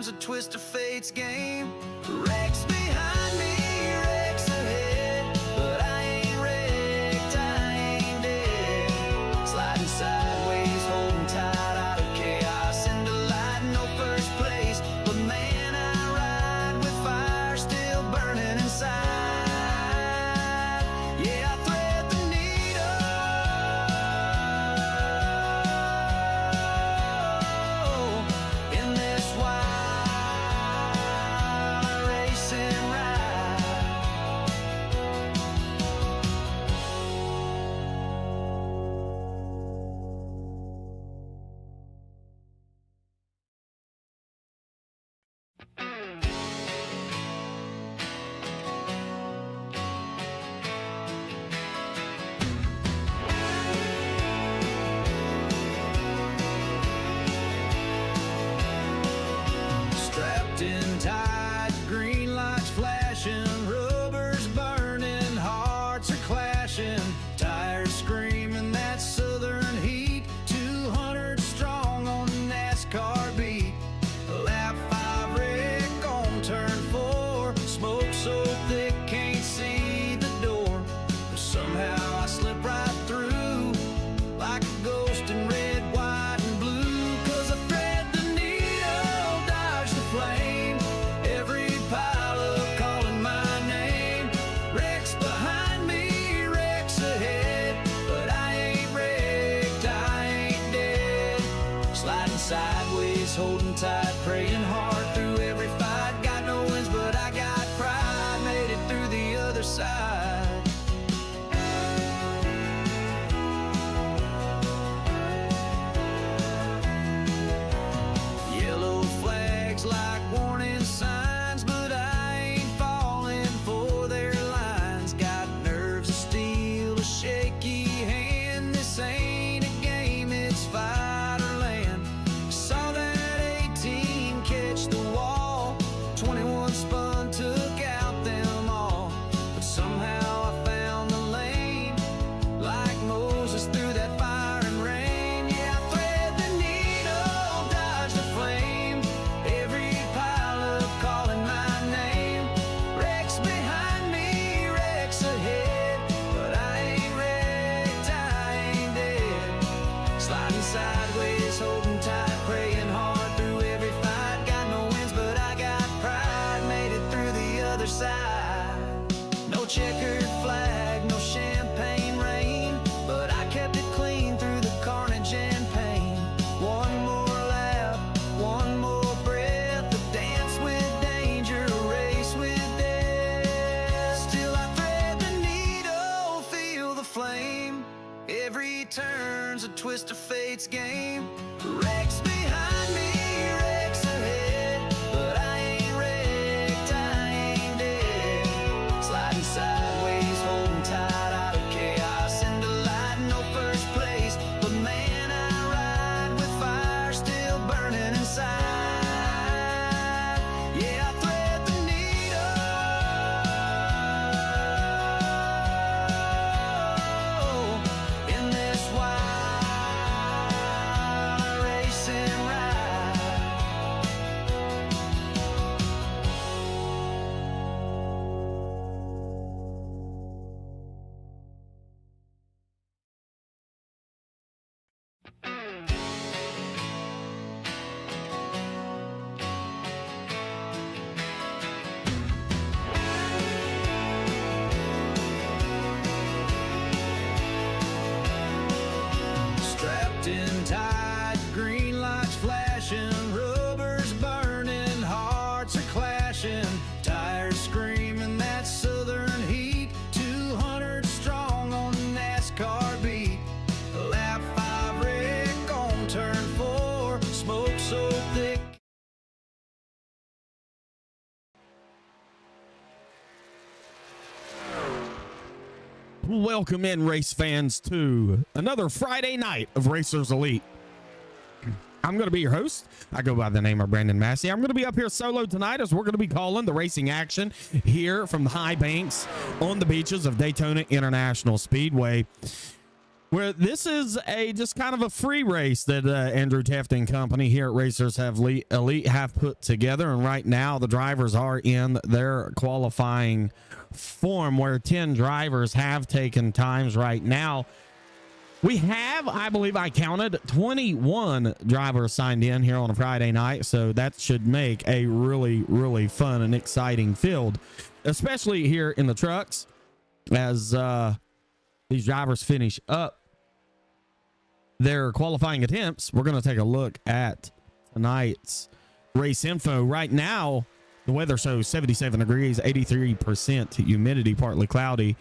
turns, a twist of fate's game. Wrecks behind me, wrecks ahead, but I ain't wrecked, I ain't dead. Sliding sideways, holding tight out of chaos into light, no first place. But man, I ride with fire still burning inside. Yeah, I thread the needle in this wild racing ride. Strapped in tight, green lights flashing, rubbers burning, hearts are clashing, tires screaming that southern heat, 200 strong on the NASCAR beat. Lap 5 wreck on turn 4, smoke so thick can't see the door, but somehow I slip right through like a ghost in red, white, and blue. 'Cause I thread the needle, dodge the flame, every pileup calling my name. Wrecks behind me, wrecks ahead, but I ain't wrecked, I ain't dead. Sliding sideways, holding tight, praying hard through every fight. Got no wins, but I got pride, made it through the other side. Yellow flags like warning signs, but I ain't falling for their lines. Got nerves of steel, a shaky hand. This ain't a game, it's fight or land. Saw that 18 catch the wall, 21 spun, took out them all. But somehow I found the lane, like Moses through that fire and rain. Yeah, I thread the needle, dodge the flame, every pileup calling my name. Wrecks behind me, wrecks ahead, but I ain't wrecked, I ain't dead. Sliding sideways, holding tight, praying hard through every fight. Got no wins, but I got pride, made it through the other side. No checkered flag, no champagne rain, but I kept it clean through the carnage and pain. One more lap, one more breath, a dance with danger, a race with death. Still I thread the needle, feel the flame, every turn's a twist of fate's game. Wrecks behind me, wrecks ahead, but I ain't wrecked, I ain't dead. Sliding sideways, holding tight out of chaos into light, no first place. But man, I ride with fire still burning inside. Yeah, I thread the needle in this wild racing ride. Strapped in tight, green lights flashing, rubbers burning, hearts are clashing, tires screaming that southern heat, 200 strong on the NASCAR beat. Lap 5 wreck on turn 4, smoke so thick. Welcome in, race fans, to another Friday night of Racers Elite. I'm going to be your host. I go by the name of Brandon Massey. I'm going to be up here solo tonight as we're going to be calling the racing action here from the high banks on the beaches of Daytona International Speedway. where this is a just kind of a free race that Andrew Teft and company here at Racers have Elite have put together. And right now the drivers are in their qualifying form, where 10 drivers have taken times right now. We have, I believe I counted 21 drivers signed in here on a Friday night. So that should make a really, really fun and exciting field, especially here in the trucks as these drivers finish up their qualifying attempts. We're going to take a look at tonight's race info. Right now, the weather shows 77 degrees, 83% humidity, partly cloudy.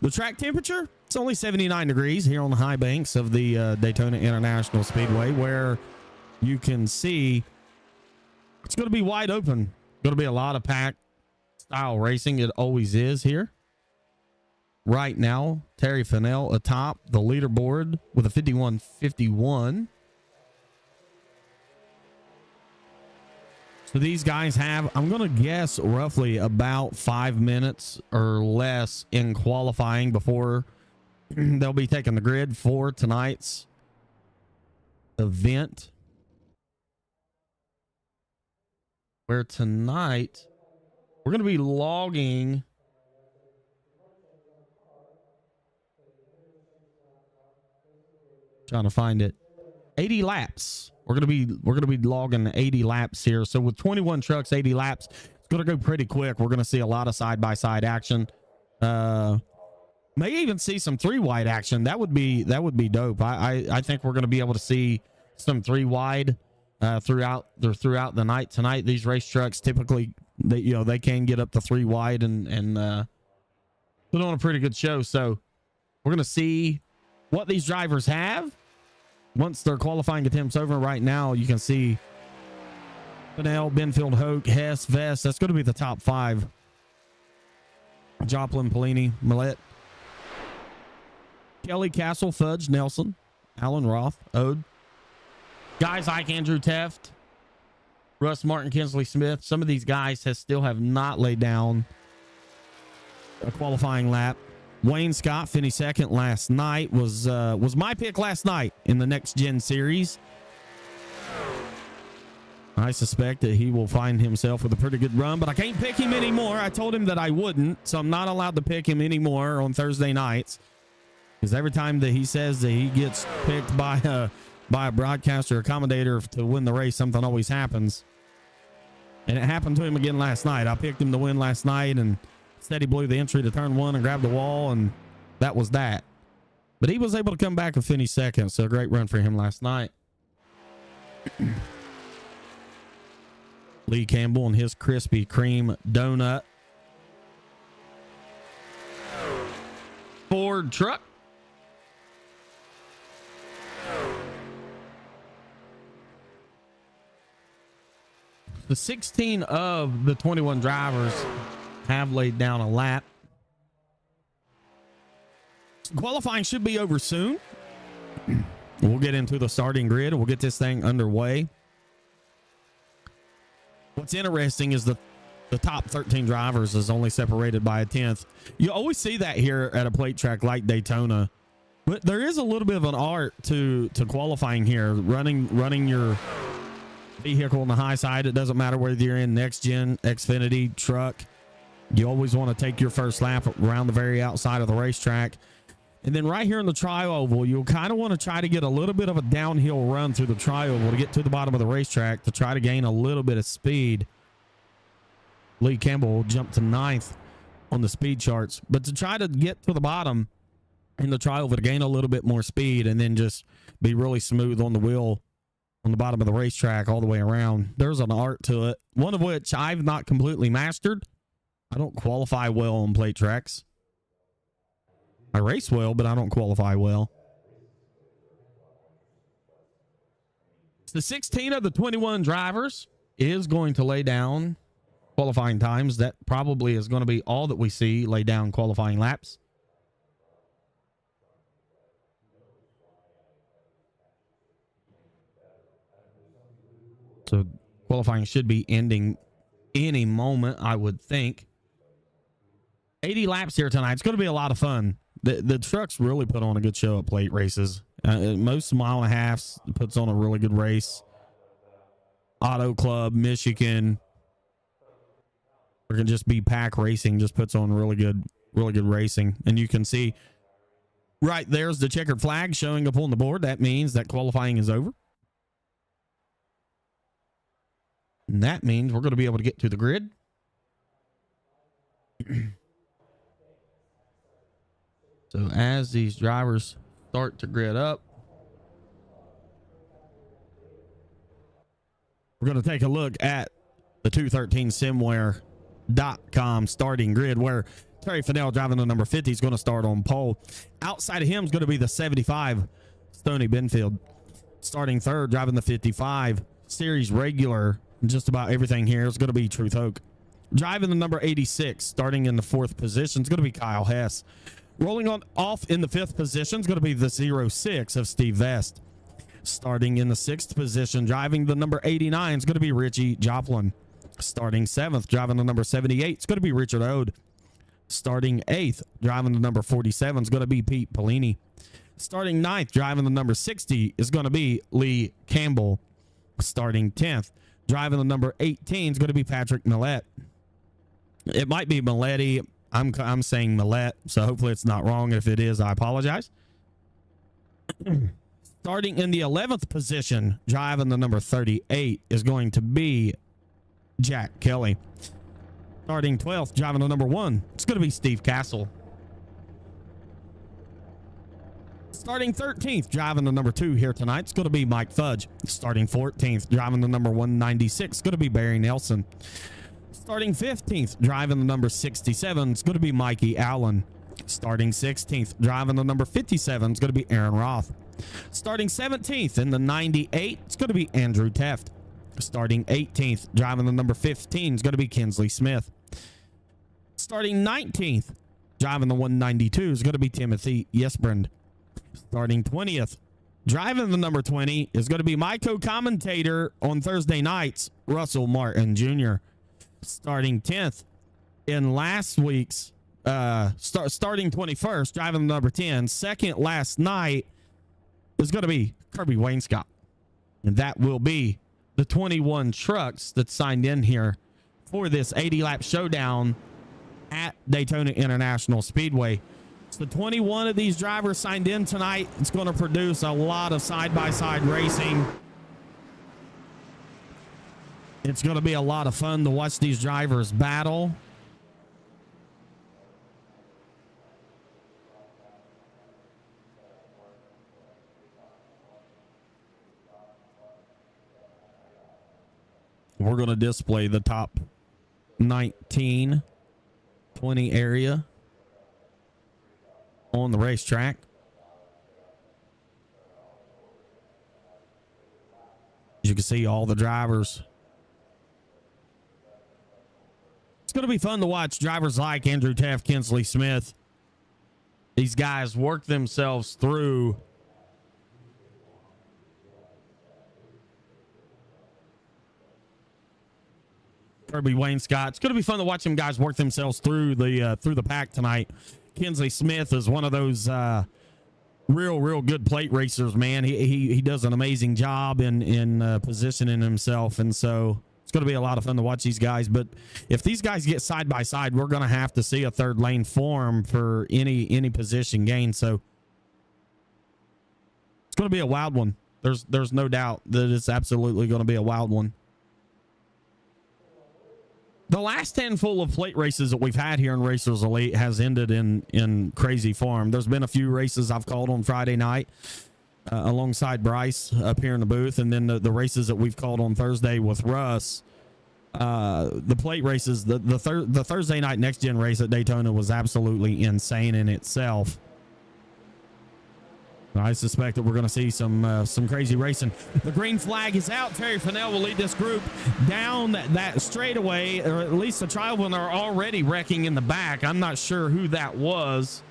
The track temperature, it's only 79 degrees here on the high banks of the Daytona International Speedway, where you can see it's going to be wide open. Going to be a lot of pack style racing. It always is here. Right now, Terry Fennell atop the leaderboard with a 51.51. So these guys have, I'm going to guess, roughly about 5 minutes or less in qualifying before they'll be taking the grid for tonight's event. Where tonight we're going to be logging trying to find it 80 laps. We're going to be logging 80 laps here. So with 21 trucks, 80 laps, it's going to go pretty quick. We're going to see a lot of side-by-side action. May even see some 3-wide action. That would be dope. I think we're going to be able to see some 3-wide throughout the night tonight. These race trucks typically they can get up to 3-wide and put on a pretty good show. So we're going to see what these drivers have once their qualifying attempts over. Right now, you can see Fennell, Benfield, Hoke, Hess, Vest. That's going to be the top 5. Joplin, Pellini, Millette, Kelly, Castle, Fudge, Nelson, Alan Roth, Ode. Guys like Andrew Teft, Russ Martin, Kinsley Smith. Some of these guys still have not laid down a qualifying lap. Wayne Scott finished second last night. Was my pick last night in the Next Gen Series. I suspect that he will find himself with a pretty good run, but I can't pick him anymore. I told him that I wouldn't, so I'm not allowed to pick him anymore on Thursday nights. Because every time that he says that he gets picked by a broadcaster or commentator to win the race, something always happens. And it happened to him again last night. I picked him to win last night, and instead he blew the entry to turn 1 and grabbed the wall, and that was that. But he was able to come back and finish second, so a great run for him last night. Lee Campbell and his Krispy Kreme donut. Ford truck. The 16 of the 21 drivers have laid down a lap. Qualifying should be over soon. We'll get into the starting grid. We'll get this thing underway. What's interesting is the top 13 drivers is only separated by a 10th. You always see that here at a plate track like Daytona, but there is a little bit of an art to qualifying here. Running your vehicle on the high side. It doesn't matter whether you're in Next Gen, Xfinity, truck. You always want to take your first lap around the very outside of the racetrack. And then right here in the tri-oval, you'll kind of want to try to get a little bit of a downhill run through the tri-oval to get to the bottom of the racetrack to try to gain a little bit of speed. Lee Campbell jumped to 9th on the speed charts, but to try to get to the bottom in the tri-oval to gain a little bit more speed and then just be really smooth on the wheel on the bottom of the racetrack all the way around. There's an art to it, one of which I've not completely mastered. I don't qualify well on plate tracks. I race well, but I don't qualify well. The 16 of the 21 drivers is going to lay down qualifying times. That probably is going to be all that we see lay down qualifying laps. So qualifying should be ending any moment, I would think. 80 laps here tonight. It's going to be a lot of fun. The trucks really put on a good show at plate races. Most mile and a halves puts on a really good race. Auto Club, Michigan, or can just be Pack Racing, just puts on really good racing. And you can see right there's the checkered flag showing up on the board. That means that qualifying is over. And that means we're going to be able to get to the grid. So as these drivers start to grid up, we're going to take a look at the 213simware.com starting grid, where Terry Fennell, driving the number 50, is going to start on pole. Outside of him is going to be the 75, Stoney Benfield. Starting third, driving the 55, series regular, just about everything here is going to be Truth Oak. Driving the number 86, starting in the fourth position, is going to be Kyle Hess. Rolling on off in the fifth position is going to be the 06 of Steve Vest. Starting in the sixth position, driving the number 89 is going to be Richie Joplin. Starting seventh, driving the number 78 is going to be Richard Ode. Starting eighth, driving the number 47 is going to be Pete Polini. Starting ninth, driving the number 60 is going to be Lee Campbell. Starting 10th, driving the number 18 is going to be Patrick Millette. It might be Milletti. I'm saying Millette, so hopefully it's not wrong. If it is, I apologize. Starting in the 11th position, driving the number 38 is going to be Jack Kelly. Starting 12th, driving the number 1, it's going to be Steve Castle. Starting 13th, driving the number 2 here tonight, it's going to be Mike Fudge. Starting 14th, driving the number 196, it's going to be Barry Nelson. Starting 15th, driving the number 67, it's going to be Mikey Allen. Starting 16th, driving the number 57, it's going to be Aaron Roth. Starting 17th in the 98, it's going to be Andrew Teft. Starting 18th, driving the number 15, is going to be Kinsley Smith. Starting 19th, driving the 192, is going to be Timothy Yesbrand. Starting 20th, driving the number 20, is going to be my co-commentator on Thursday nights, Russell Martin Jr. Starting 10th in last week's starting 21st, driving the number 10, second last night is going to be Kirby Wainscott. And that will be the 21 trucks that signed in here for this 80-lap showdown at Daytona International Speedway. So 21 of these drivers signed in tonight. It's going to produce a lot of side-by-side racing. It's going to be a lot of fun to watch these drivers battle. We're going to display the top 19, 20 area on the racetrack. As you can see, all the drivers. It's going to be fun to watch drivers like Andrew Taft, Kinsley Smith. These guys work themselves through Kirby Wainscott. It's going to be fun to watch them guys work themselves through the pack tonight. Kinsley Smith is one of those real good plate racers, man. He does an amazing job in positioning himself, and so it's going to be a lot of fun to watch these guys. But if these guys get side by side, we're going to have to see a third lane form for any position gain. So it's going to be a wild one. There's no doubt that it's absolutely going to be a wild one. The last handful of plate races that we've had here in Racers Elite has ended in crazy form. There's been a few races I've called on Friday night alongside Bryce up here in the booth, and then the races that we've called on Thursday with Russ. The plate races, the Thursday night next gen race at Daytona was absolutely insane in itself. I suspect that we're going to see some crazy racing. The green flag is out. Terry Fennell will lead this group down that straightaway, or at least the Tribal are already wrecking in the back. I'm not sure who that was.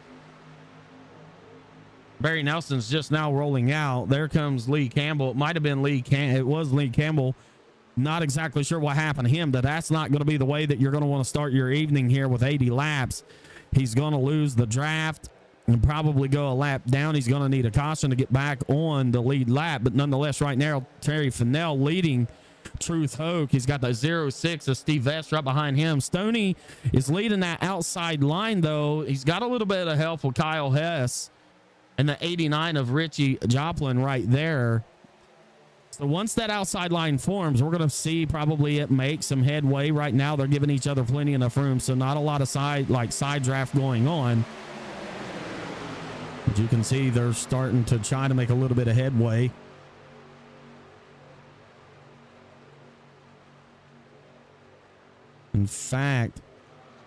Barry Nelson's just now rolling out. There comes Lee Campbell. It might have been it was Lee Campbell. Not exactly sure what happened to him, but that's not going to be the way that you're going to want to start your evening here with 80 laps. He's going to lose the draft. and probably go a lap down. He's going to need a caution to get back on the lead lap. But nonetheless, right now, Terry Fennell leading Truth Hoke. He's got the 0-6 of Steve Vest right behind him. Stoney is leading that outside line, though. He's got a little bit of help with Kyle Hess and the 89 of Richie Joplin right there. So once that outside line forms, we're going to see probably it make some headway. Right now, they're giving each other plenty enough room, so not a lot of side draft going on. But you can see they're starting to try to make a little bit of headway. In fact,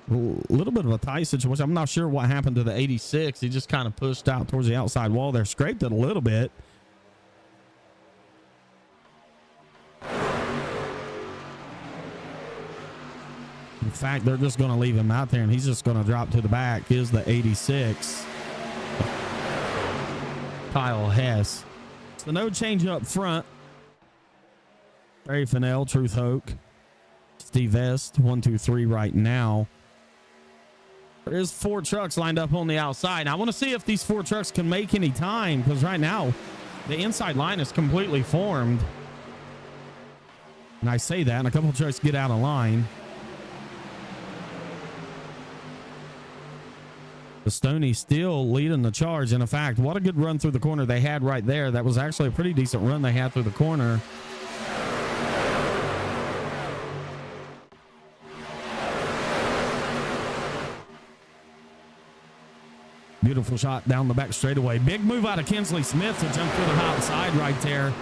a little bit of a tight situation. I'm not sure what happened to the 86. He just kind of pushed out towards the outside wall there, scraped it a little bit. In fact, they're just going to leave him out there, and he's just going to drop to the back. Here's the 86. Kyle Hess. So no change up front. Terry Fennell, Truth Hoke, Steve Vest, 1, 2, 3 right now. There's 4 trucks lined up on the outside. I want to see if these 4 trucks can make any time, because right now the inside line is completely formed. And I say that, and a couple of trucks get out of line. The Stoney still leading the charge. And in fact, what a good run through the corner they had right there. That was actually a pretty decent run they had through the corner. Beautiful shot down the back straightaway. Big move out of Kinsley Smith to jump through the hot side right there.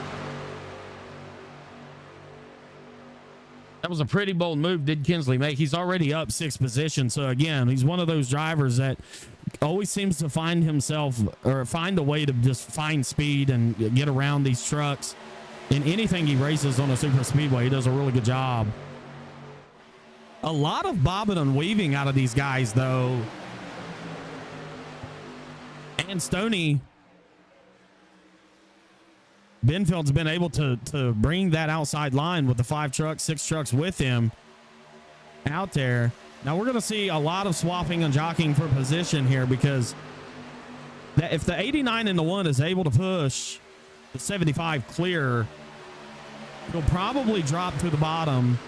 That was a pretty bold move did Kinsley make. He's already up 6 positions. So again, he's one of those drivers that always seems to find himself or find a way to just find speed and get around these trucks. In anything he races on a super speedway, he does a really good job. A lot of bobbing and weaving out of these guys, though. And Stoney, Benfield's been able to bring that outside line with the 5 trucks, 6 trucks with him out there. Now we're going to see a lot of swapping and jockeying for position here, because if the 89 and the 1 is able to push the 75 clear, it'll probably drop to the bottom,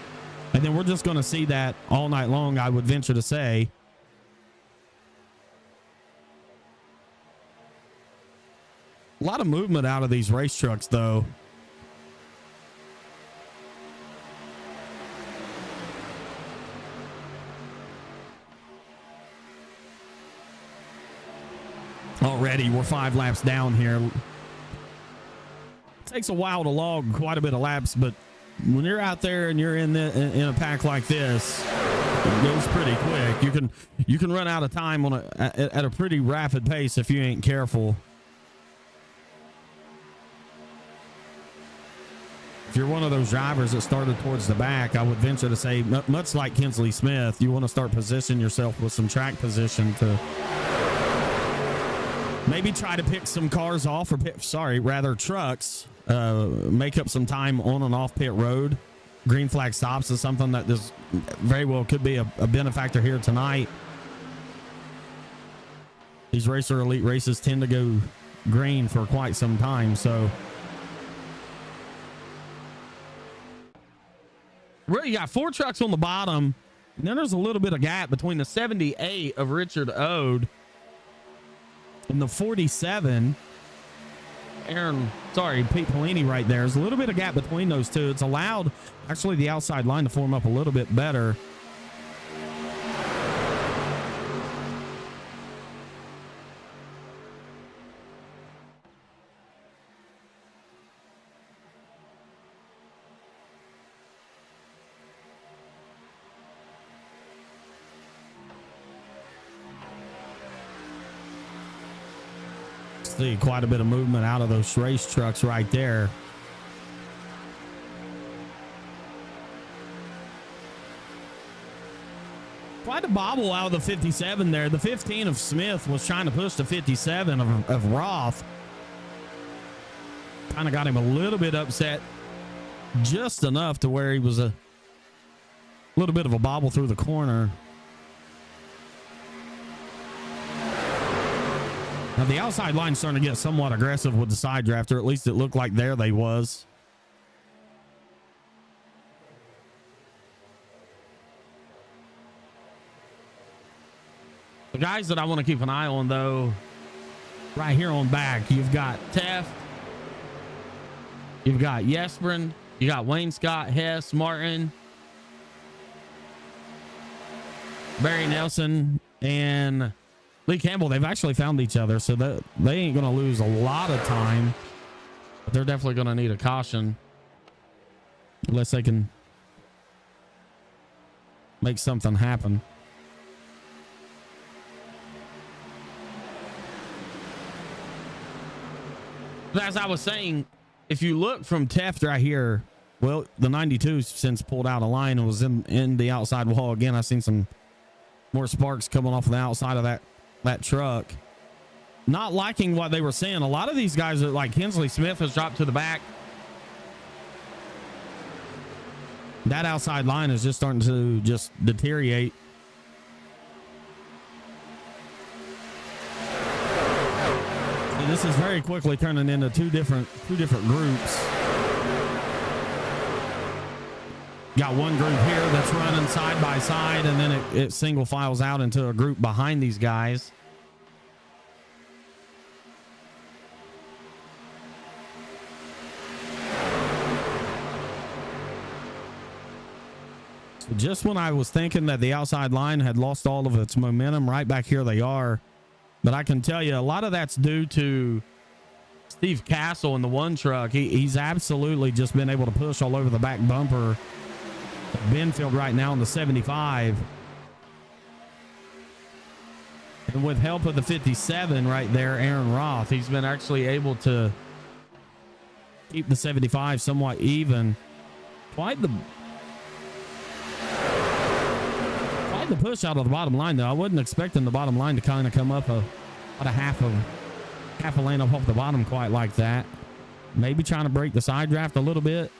and then we're just going to see that all night long, I would venture to say. A lot of movement out of these race trucks, though. Already, we're 5 laps down here. It takes a while to log quite a bit of laps, but when you're out there and you're in a pack like this, it goes pretty quick. You can run out of time at a pretty rapid pace if you ain't careful. If you're one of those drivers that started towards the back, I would venture to say, much like Kinsley Smith, you want to start positioning yourself with some track position to maybe try to pick some cars off, or trucks, make up some time on and off pit road. Green flag stops is something that this very well could be a benefactor here tonight. These Racer Elite races tend to go green for quite some time, so really, you got 4 trucks on the bottom, and then there's a little bit of gap between the 78 of Richard Ode and the 47. Pete Pelini right there. There's a little bit of gap between those two. It's allowed, actually, the outside line to form up a little bit better. See quite a bit of movement out of those race trucks right there. Quite a bobble out of the 57 there. The 15 of Smith was trying to push the 57 of Roth. Kind of got him a little bit upset, just enough to where he was a little bit of a bobble through the corner. Now the outside line's starting to get somewhat aggressive with the side drafter. At least it looked like there they was. The guys that I want to keep an eye on, though, right here on back, you've got Teft, you've got Yesbrin, you got Wayne Scott, Hess, Martin, Barry Nelson, and Lee Campbell. They've actually found each other, so that they ain't going to lose a lot of time, but they're definitely going to need a caution unless they can make something happen. But as I was saying, if you look from Teft right here, well, the 92 since pulled out a line and was in the outside wall again. I've seen some more sparks coming off of the outside of that truck. Not liking what they were saying. A lot of these guys, like Hensley Smith, has dropped to the back. That outside line is just starting to just deteriorate. This is very quickly turning into two different groups. Got one group here that's running side by side, and then it single files out into a group behind these guys. So just when I was thinking that the outside line had lost all of its momentum, right back here they are. But I can tell you a lot of that's due to Steve Castle in the one truck. He's absolutely just been able to push all over the back bumper of Benfield right now in the 75. And with help of the 57 right there, Aaron Roth, he's been actually able to keep the 75 somewhat even. Quite the push out of the bottom line, though. I wasn't expecting the bottom line to kind of come up about a half a lane up off the bottom quite like that. Maybe trying to break the side draft a little bit.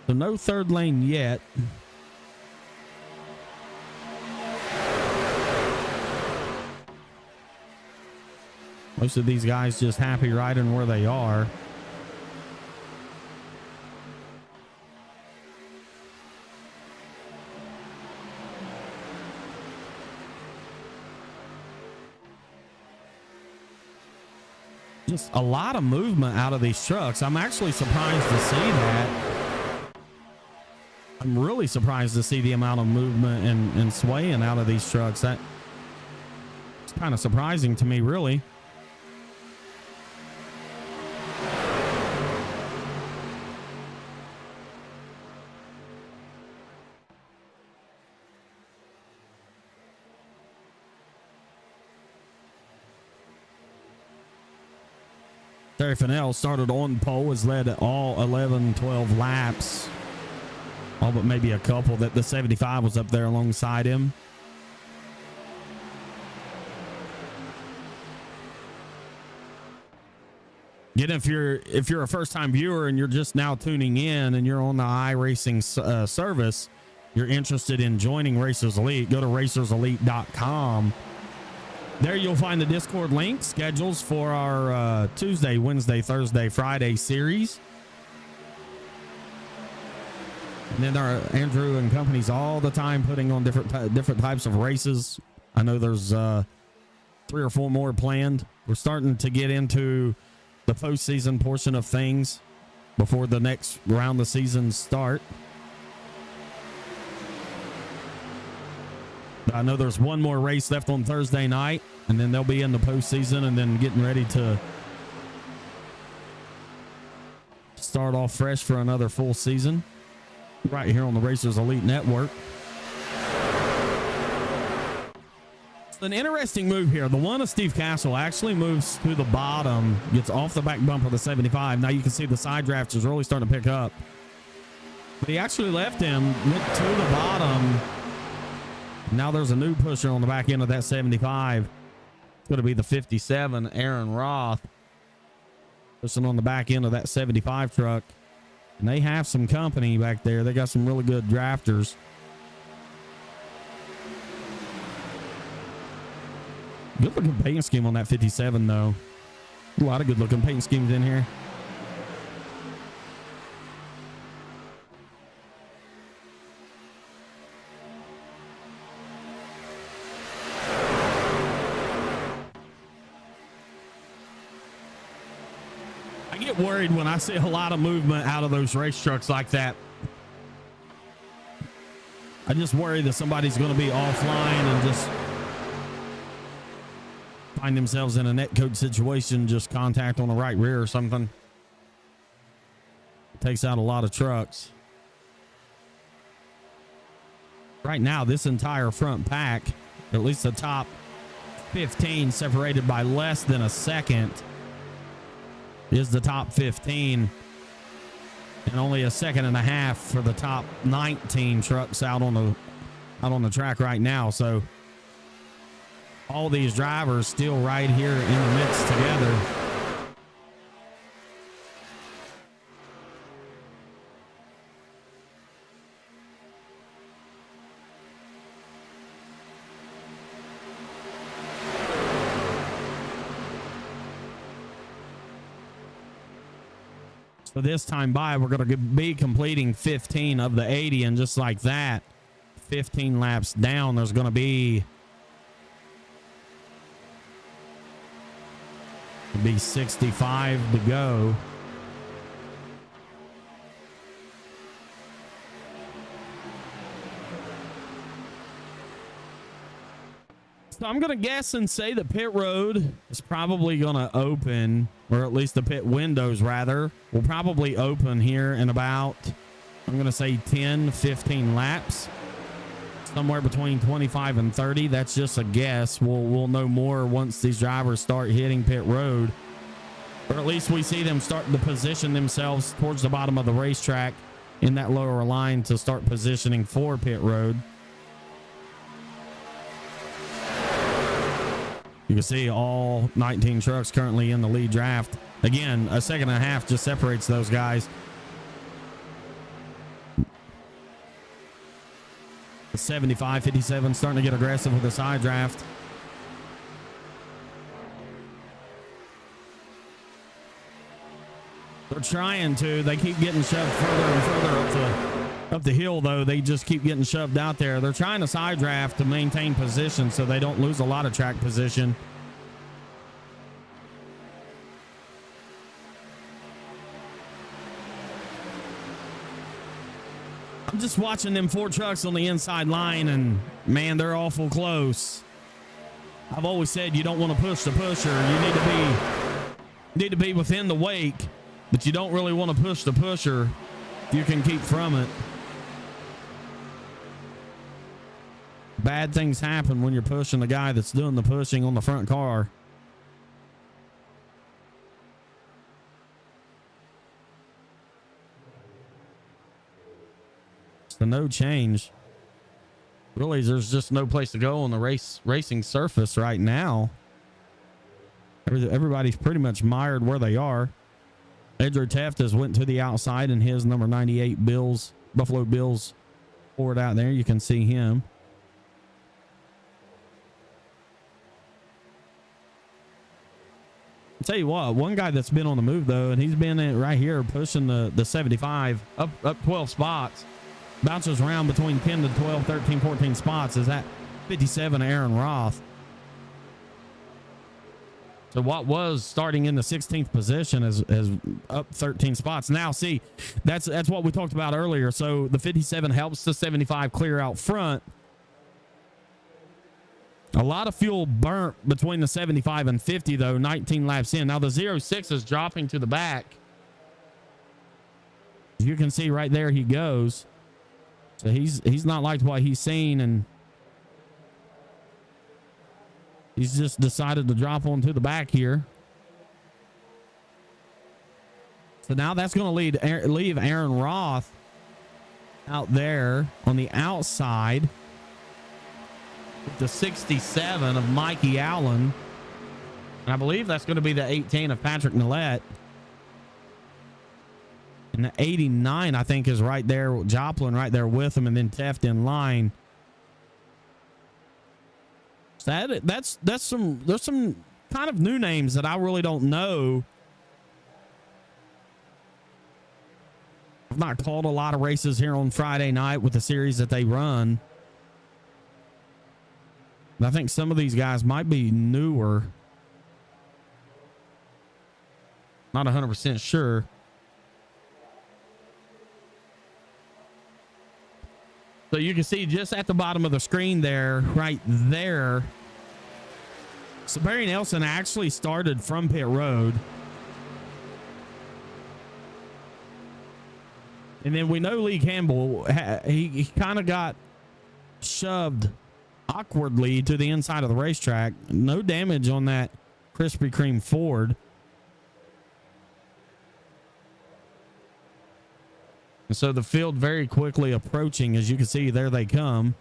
So no third lane yet. Most of these guys just happy riding where they are. Just a lot of movement out of these trucks. I'm actually surprised to see that. I'm really surprised to see the amount of movement and swaying out of these trucks. That's kind of surprising to me, really. Terry Fennell started on pole, has led all 11, 12 laps. All but maybe a couple that the 75 was up there alongside him. Again, if you're a first-time viewer and you're just now tuning in and you're on the iRacing service, you're interested in joining Racers Elite, go to racerselite.com. There you'll find the Discord link, schedules for our Tuesday, Wednesday, Thursday, Friday series. And then our Andrew and company's all the time putting on different types of races. I know there's 3 or 4 more planned. We're starting to get into the postseason portion of things before the next round of seasons start. I know there's one more race left on Thursday night, and then they'll be in the postseason and then getting ready to start off fresh for another full season right here on the Racers Elite Network. It's an interesting move here. The one of Steve Castle actually moves to the bottom, gets off the back bumper of the 75. Now you can see the side draft is really starting to pick up. But he actually left him, went to the bottom. Now there's a new pusher on the back end of that 75. It's going to be the 57, Aaron Roth. Pushing on the back end of that 75 truck. And they have some company back there. They got some really good drafters. Good looking paint scheme on that 57 though. A lot of good looking paint schemes in here. I get worried when I see a lot of movement out of those race trucks like that. I just worry that somebody's going to be offline and just find themselves in a net code situation, just contact on the right rear or something. Takes out a lot of trucks. Right now, this entire front pack, at least the top 15, separated by less than a second, is the top 15, and only a second and a half for the top 19 trucks out on the track right now. So all these drivers still right here in the midst together. So this time by, we're going to be completing 15 of the 80, and just like that, 15 laps down, there's going to be 65 to go. So I'm going to guess and say the pit road is probably going to open, or at least the pit windows rather, will probably open here in about, I'm going to say 10, 15 laps. Somewhere between 25 and 30. That's just a guess. We'll know more once these drivers start hitting pit road, or at least we see them start to position themselves towards the bottom of the racetrack in that lower line to start positioning for pit road. You can see all 19 trucks currently in the lead draft. Again, a second and a half just separates those guys. The 75, 57 starting to get aggressive with the side draft. They're trying to. They keep getting shoved further and further up the hill, though. They just keep getting shoved out there. They're trying to side draft to maintain position so they don't lose a lot of track position. I'm just watching them four trucks on the inside line, and man, they're awful close. I've always said you don't want to push the pusher. You need to be within the wake, but you don't really want to push the pusher if you can keep from it. Bad things happen when you're pushing the guy that's doing the pushing on the front car. So no change. Really, there's just no place to go on the racing surface right now. Everybody's pretty much mired where they are. Andrew Taft has went to the outside in his number 98 Buffalo Bills Ford out there. You can see him. I'll tell you what, one guy that's been on the move though, and he's been right here pushing the 75 up 12 spots. Bounces around between 10 to 12, 13, 14 spots. Is that 57 Aaron Roth? So what was starting in the 16th position is up 13 spots. Now, see, that's what we talked about earlier. So the 57 helps the 75 clear out front. A lot of fuel burnt between the 75 and 50, though, 19 laps in. Now the 06 is dropping to the back. You can see right there he goes. So he's not liked what he's seen, and he's just decided to drop onto the back here. So now that's going to leave Aaron Roth out there on the outside with the 67 of Mikey Allen. And I believe that's going to be the 18 of Patrick Millette. And the 89, I think, is right there. Joplin right there with him, and then Teft in line. So there's some kind of new names that I really don't know. I've not called a lot of races here on Friday night with the series that they run. I think some of these guys might be newer. Not 100% sure. So you can see just at the bottom of the screen there, right there. So Barry Nelson actually started from pit road. And then we know Lee Campbell, he kind of got shoved awkwardly to the inside of the racetrack. No damage on that Krispy Kreme Ford. And so the field very quickly approaching. As you can see, there they come.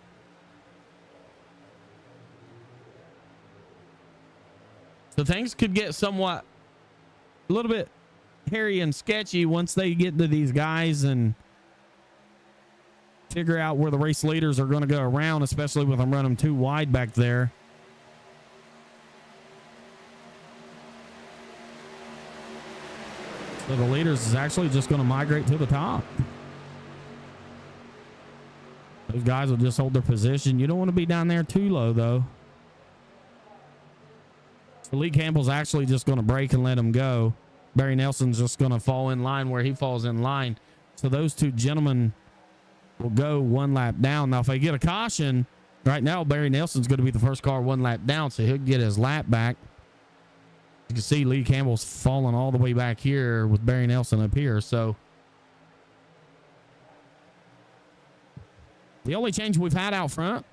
So things could get somewhat a little bit hairy and sketchy once they get to these guys and figure out where the race leaders are going to go around, especially with them running too wide back there. So the leaders is actually just going to migrate to the top. Those guys will just hold their position. You don't want to be down there too low, though. So Lee Campbell's actually just going to break and let him go. Barry Nelson's just going to fall in line where he falls in line. So those two gentlemen will go one lap down. Now, if they get a caution, right now, Barry Nelson's going to be the first car one lap down, so he'll get his lap back. You can see Lee Campbell's falling all the way back here with Barry Nelson up here. So the only change we've had out front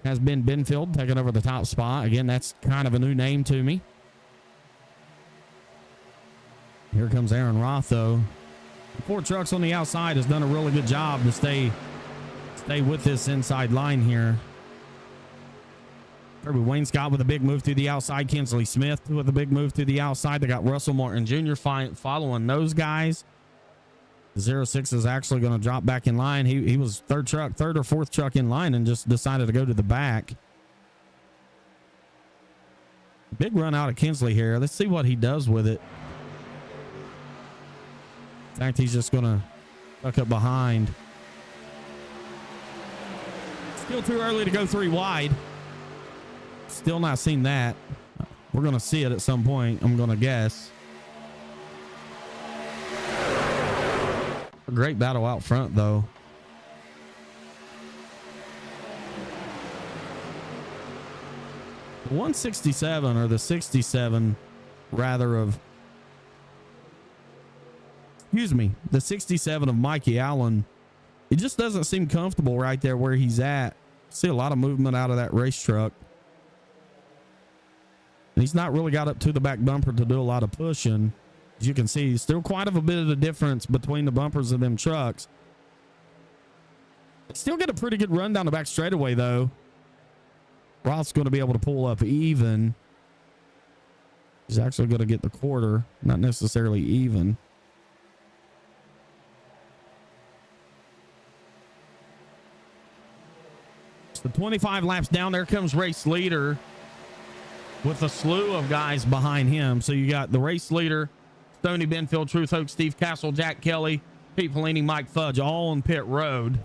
has been Benfield taking over the top spot. Again, that's kind of a new name to me. Here comes Aaron Roth, though. The 4 trucks on the outside has done a really good job to stay with this inside line here. Kirby Wainscott with a big move through the outside. Kinsley Smith with a big move through the outside. They got Russell Martin Jr. following those guys. 06 is actually going to drop back in line. He was third or fourth truck in line and just decided to go to the back. Big run out of Kinsley here. Let's see what he does with it. In fact, he's just going to tuck up behind. Still too early to go 3 wide. Still not seen that. We're going to see it at some point, I'm going to guess. A great battle out front, though. The 167 or the 67 rather of, excuse me, the 67 of Mikey Allen. It just doesn't seem comfortable right there where he's at. See a lot of movement out of that race truck. And he's not really got up to the back bumper to do a lot of pushing. As you can see, still quite a bit of a difference between the bumpers of them trucks. Still get a pretty good run down the back straightaway, though. Roth's going to be able to pull up even. He's actually going to get the quarter, not necessarily even. So 25 laps down, there comes race leader with a slew of guys behind him. So you got the race leader, Stoney Benfield, Truth Hoke, Steve Castle, Jack Kelly, Pete Pelini, Mike Fudge, all on pit road.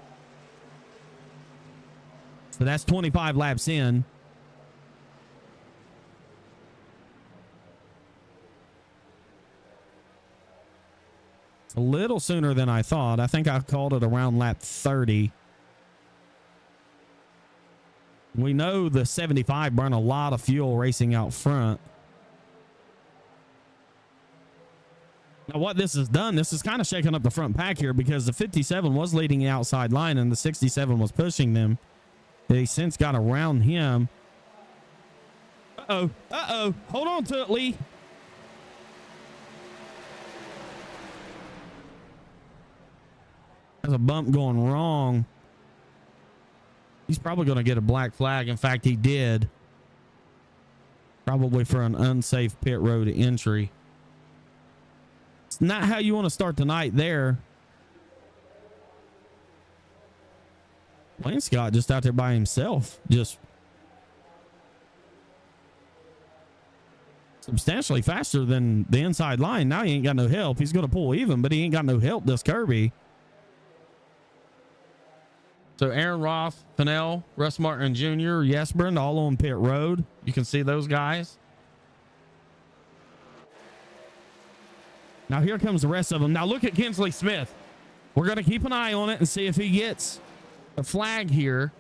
So that's 25 laps in. It's a little sooner than I thought. I think I called it around lap 30. We know the 75 burn a lot of fuel racing out front. Now, what this has done, this is kind of shaking up the front pack here because the 57 was leading the outside line and the 67 was pushing them. They since got around him. Uh-oh. Uh-oh. Hold on to it, Lee. There's a bump going wrong. He's probably going to get a black flag. In fact, he did. Probably for an unsafe pit road entry. It's not how you want to start the night there. Wayne Scott just out there by himself, just substantially faster than the inside line. Now he ain't got no help. He's going to pull even, but he ain't got no help, this Kirby. So Aaron Roth, Fennell, Russ Martin Jr., Yesbrand, all on pit road. You can see those guys. Now here comes the rest of them. Now look at Kinsley Smith. We're going to keep an eye on it and see if he gets a flag here.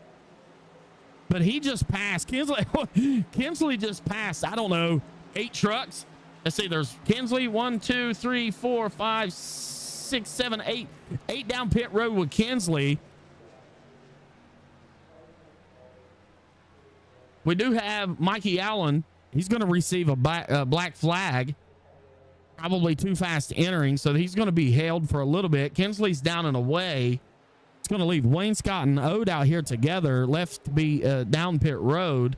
But he just passed. Kinsley just passed, I don't know, 8 trucks. Let's see, there's Kinsley, 1, 2, 3, 4, 5, 6, 7, 8. 8 down pit road with Kinsley. We do have Mikey Allen. He's going to receive a black flag. Probably too fast entering, so he's going to be held for a little bit. Kinsley's down and away. It's going to leave Wayne Scott and Ode out here together, left to be down pit road.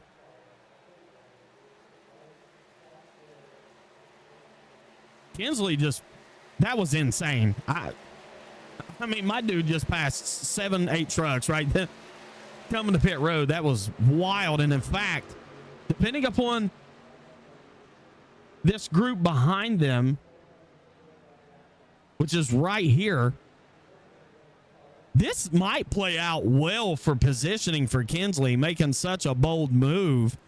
Kinsley just, that was insane. I mean, my dude just passed 7, 8 trucks right then coming to pit road. That was wild. And in fact, depending upon this group behind them, which is right here, this might play out well for positioning for Kinsley, making such a bold move.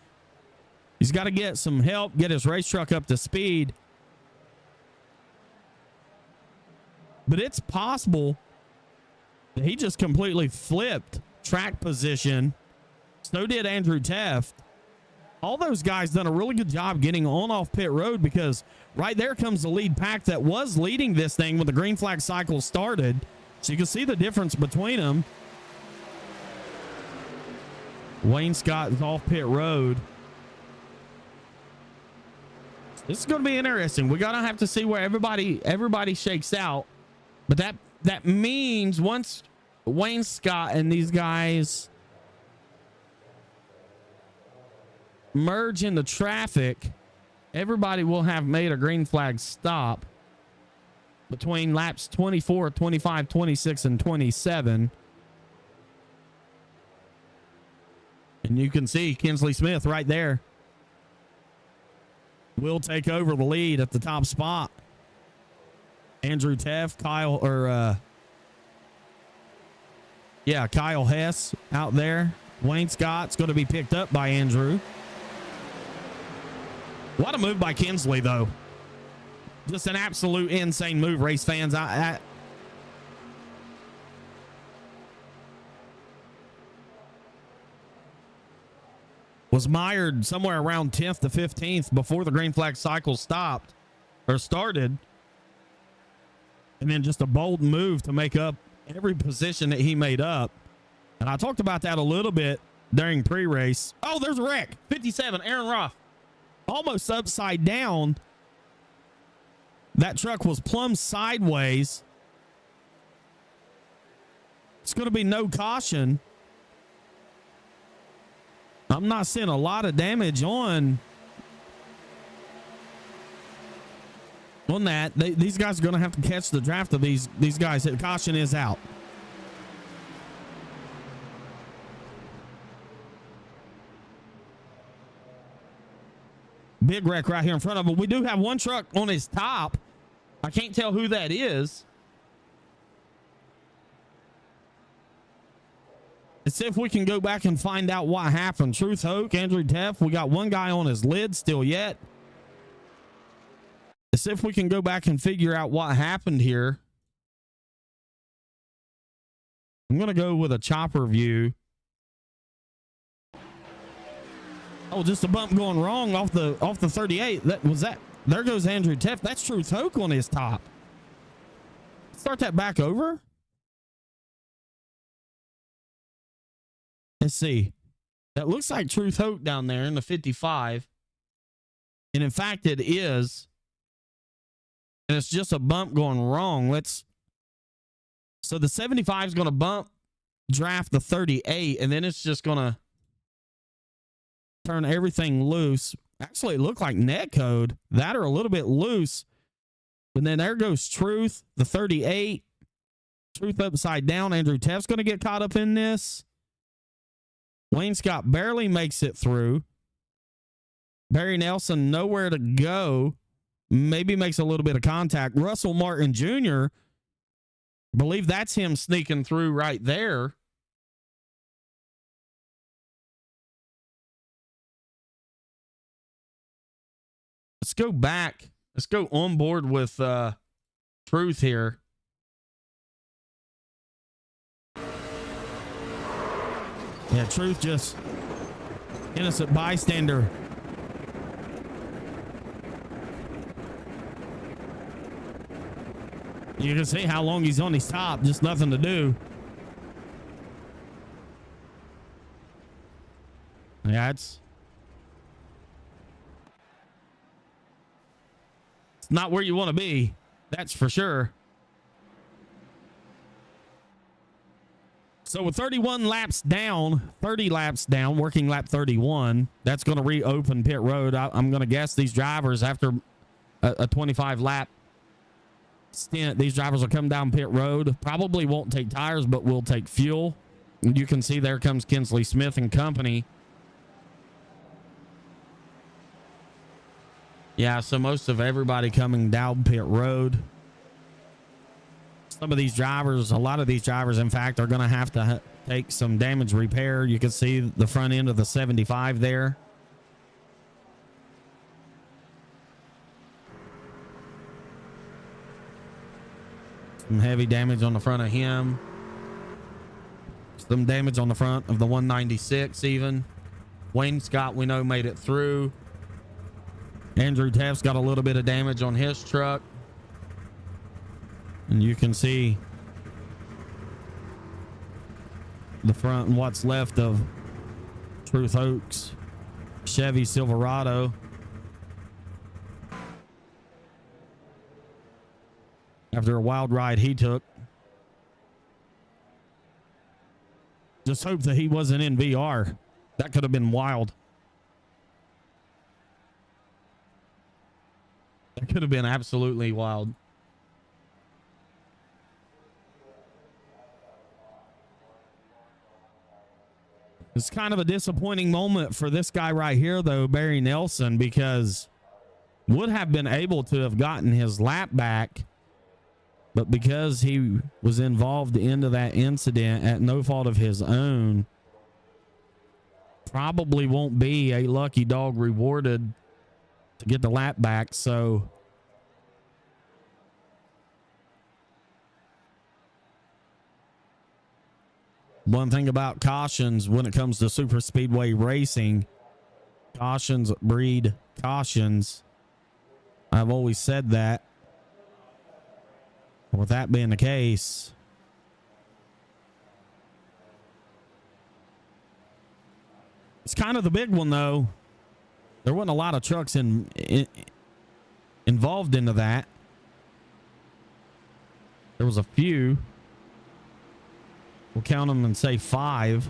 He's got to get some help, get his race truck up to speed. But it's possible that he just completely flipped track position. So did Andrew Teft. All those guys done a really good job getting on off pit road, because right there comes the lead pack that was leading this thing when the green flag cycle started. So you can see the difference between them. Wayne Scott is off pit road. This is going to be interesting. We're going to have to see where everybody shakes out. But that means once Wayne Scott and these guys merge into traffic, everybody will have made a green flag stop between laps 24, 25, 26, and 27. And you can see Kinsley Smith right there will take over the lead at the top spot. Andrew Teft, Kyle Hess out there. Wayne Scott's going to be picked up by Andrew. What a move by Kinsley, though. Just an absolute insane move, race fans. Was mired somewhere around 10th to 15th before the green flag cycle stopped or started. And then just a bold move to make up every position that he made up. And I talked about that a little bit during pre-race. Oh, there's a wreck. 57, Aaron Roth. Almost upside down. That truck was plumb sideways. It's going to be no caution. I'm not seeing a lot of damage on that. These guys are going to have to catch the draft of these guys. The caution is out. Big wreck right here in front of him. We do have one truck on his top. I can't tell who that is. Let's see if we can go back and find out what happened. Truth Hoke, Andrew Teft. We got one guy on his lid still yet. Let's see if we can go back and figure out what happened here. I'm going to go with a chopper view. Oh, just a bump going wrong off the 38. There goes Andrew Teft. That's Truth Hoke on his top. Start that back over. Let's see. That looks like Truth Hoke down there in the 55. And in fact, it is. And it's just a bump going wrong. So the 75 is going to bump draft the 38, and then it's just going to turn everything loose. Actually, it looked like net code. That are a little bit loose. And then there goes Truth, the 38. Truth upside down. Andrew Teft's going to get caught up in this. Wayne Scott barely makes it through. Barry Nelson nowhere to go. Maybe makes a little bit of contact. Russell Martin Jr., believe that's him sneaking through right there. Let's go back. Let's go on board with Truth here. Yeah, Truth just innocent bystander. You can see how long he's on his top. Just nothing to do. Yeah, it's not where you want to be. That's for sure. So with 31 laps down, 30 laps down, working lap 31, that's going to reopen pit road. I'm going to guess these drivers, after a 25 lap stint, these drivers will come down pit road. Probably won't take tires, but will take fuel. And you can see there comes Kinsley Smith and company. Yeah, so most of everybody coming down pit road. Some of these drivers, a lot of these drivers, in fact, are going to have to take some damage repair. You can see the front end of the 75 there. Some heavy damage on the front of him. Some damage on the front of the 196 even. Wayne Scott, we know, made it through. Andrew Taft's got a little bit of damage on his truck. And you can see the front and what's left of Truth Oaks Chevy Silverado. After a wild ride he took. Just hope that he wasn't in VR. That could have been wild. That could have been absolutely wild. It's kind of a disappointing moment for this guy right here, though, Barry Nelson, because would have been able to have gotten his lap back, but because he was involved into that incident at no fault of his own, probably won't be a lucky dog rewarded to get the lap back. So one thing about cautions when it comes to super speedway racing, cautions breed cautions. I've always said that. With that being the case, it's kind of the big one, though. There wasn't a lot of trucks involved into that. There was a few. We'll count them and say 5.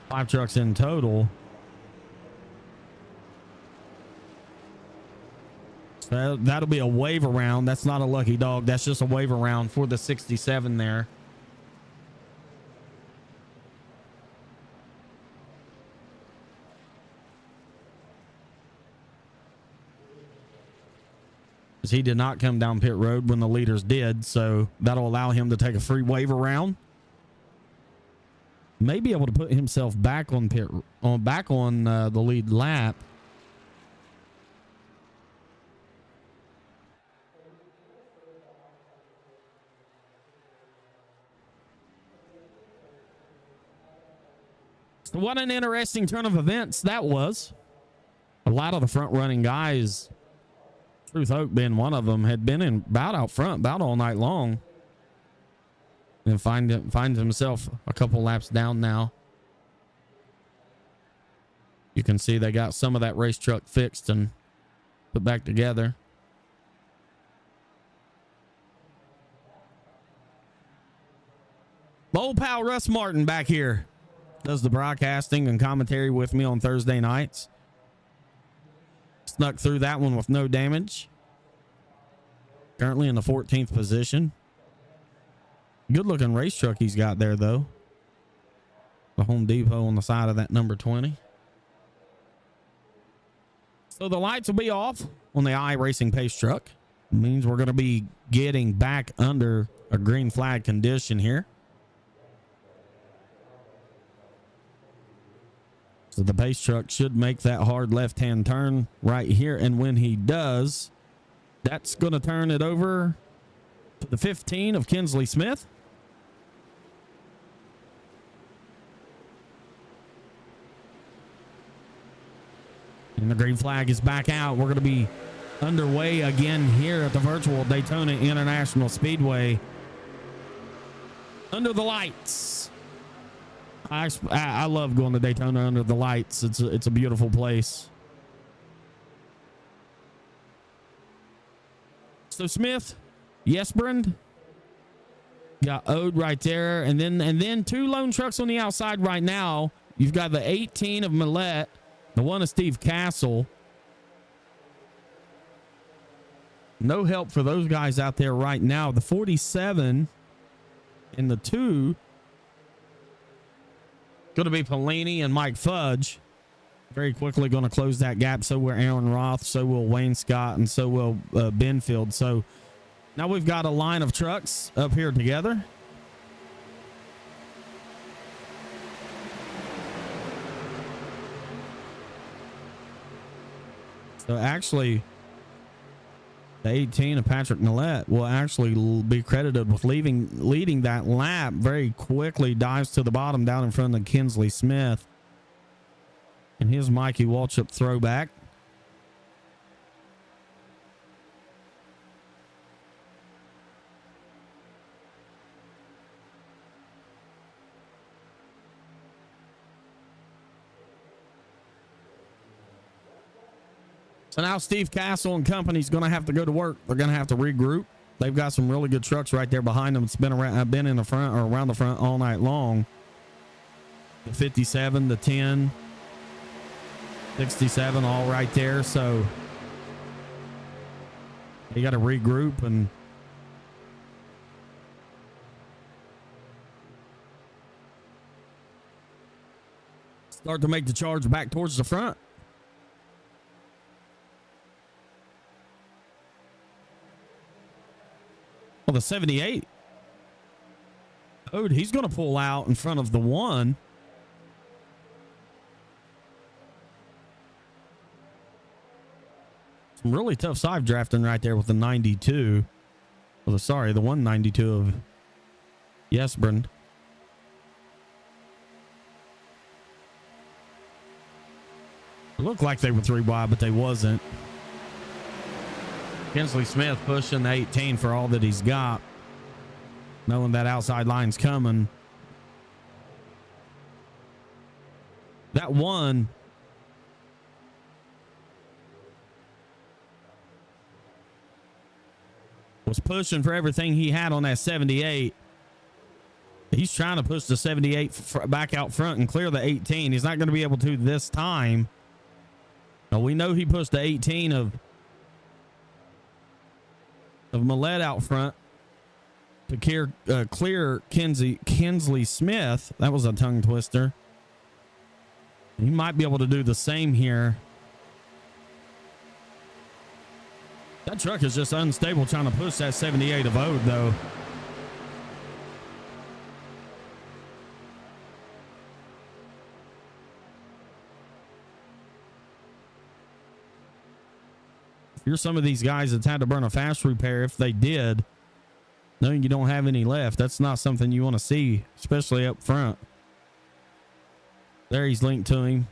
5 trucks in total. So that'll be a wave around. That's not a lucky dog. That's just a wave around for the 67 there. He did not come down pit road when the leaders did, so that'll allow him to take a free wave around. May be able to put himself back on the lead lap. So what an interesting turn of events that was. A lot of the front running guys, Truth Oak being one of them, had been in about out front about all night long. And finds himself a couple laps down now. You can see they got some of that race truck fixed and put back together. My old pal Russ Martin back here does the broadcasting and commentary with me on Thursday nights. Snuck through that one with no damage. Currently in the 14th position. Good looking race truck he's got there, though. The Home Depot on the side of that number 20. So the lights will be off on the iRacing pace truck. It means we're going to be getting back under a green flag condition here. So the pace truck should make that hard left-hand turn right here. And when he does, that's going to turn it over to the 15 of Kinsley Smith. And the green flag is back out. We're going to be underway again here at the virtual Daytona International Speedway. Under the lights. I love going to Daytona under the lights. It's a beautiful place. So Smith, Yesbrand, got Ode right there, and then two lone trucks on the outside right now. You've got the 18 of Millette, the one of Steve Castle. No help for those guys out there right now. The 47 and the 2 going to be Pellini and Mike Fudge. Very quickly going to close that gap. So will Aaron Roth, so will Wayne Scott, and so will Benfield. So now we've got a line of trucks up here together. So actually, the 18 of Patrick Millette will actually be credited with leading that lap. Very quickly dives to the bottom down in front of Kinsley Smith. And here's Mikey Waltrip throwback. So now Steve Castle and company's going to have to go to work. They're going to have to regroup. They've got some really good trucks right there behind them. It's been in the front or around the front all night long. The 57, the 10, 67, all right there. So you got to regroup and start to make the charge back towards the front. Well, the 78. Oh, he's going to pull out in front of the 1. Some really tough side drafting right there with the 92. Well, sorry, the 192 of Yesbrand. It looked like they were 3 wide, but they wasn't. Kinsley Smith pushing the 18 for all that he's got, knowing that outside line's coming. That 1 was pushing for everything he had on that 78. He's trying to push the 78 back out front and clear the 18. He's not going to be able to this time. Now, we know he pushed the 18 of Millette out front to clear Kinsley Smith. That was a tongue twister. He might be able to do the same here. That truck is just unstable trying to push that 78 of Ode, though. You're some of these guys that's had to burn a fast repair. If they did, knowing you don't have any left, that's not something you want to see, especially up front. There, he's linked to him.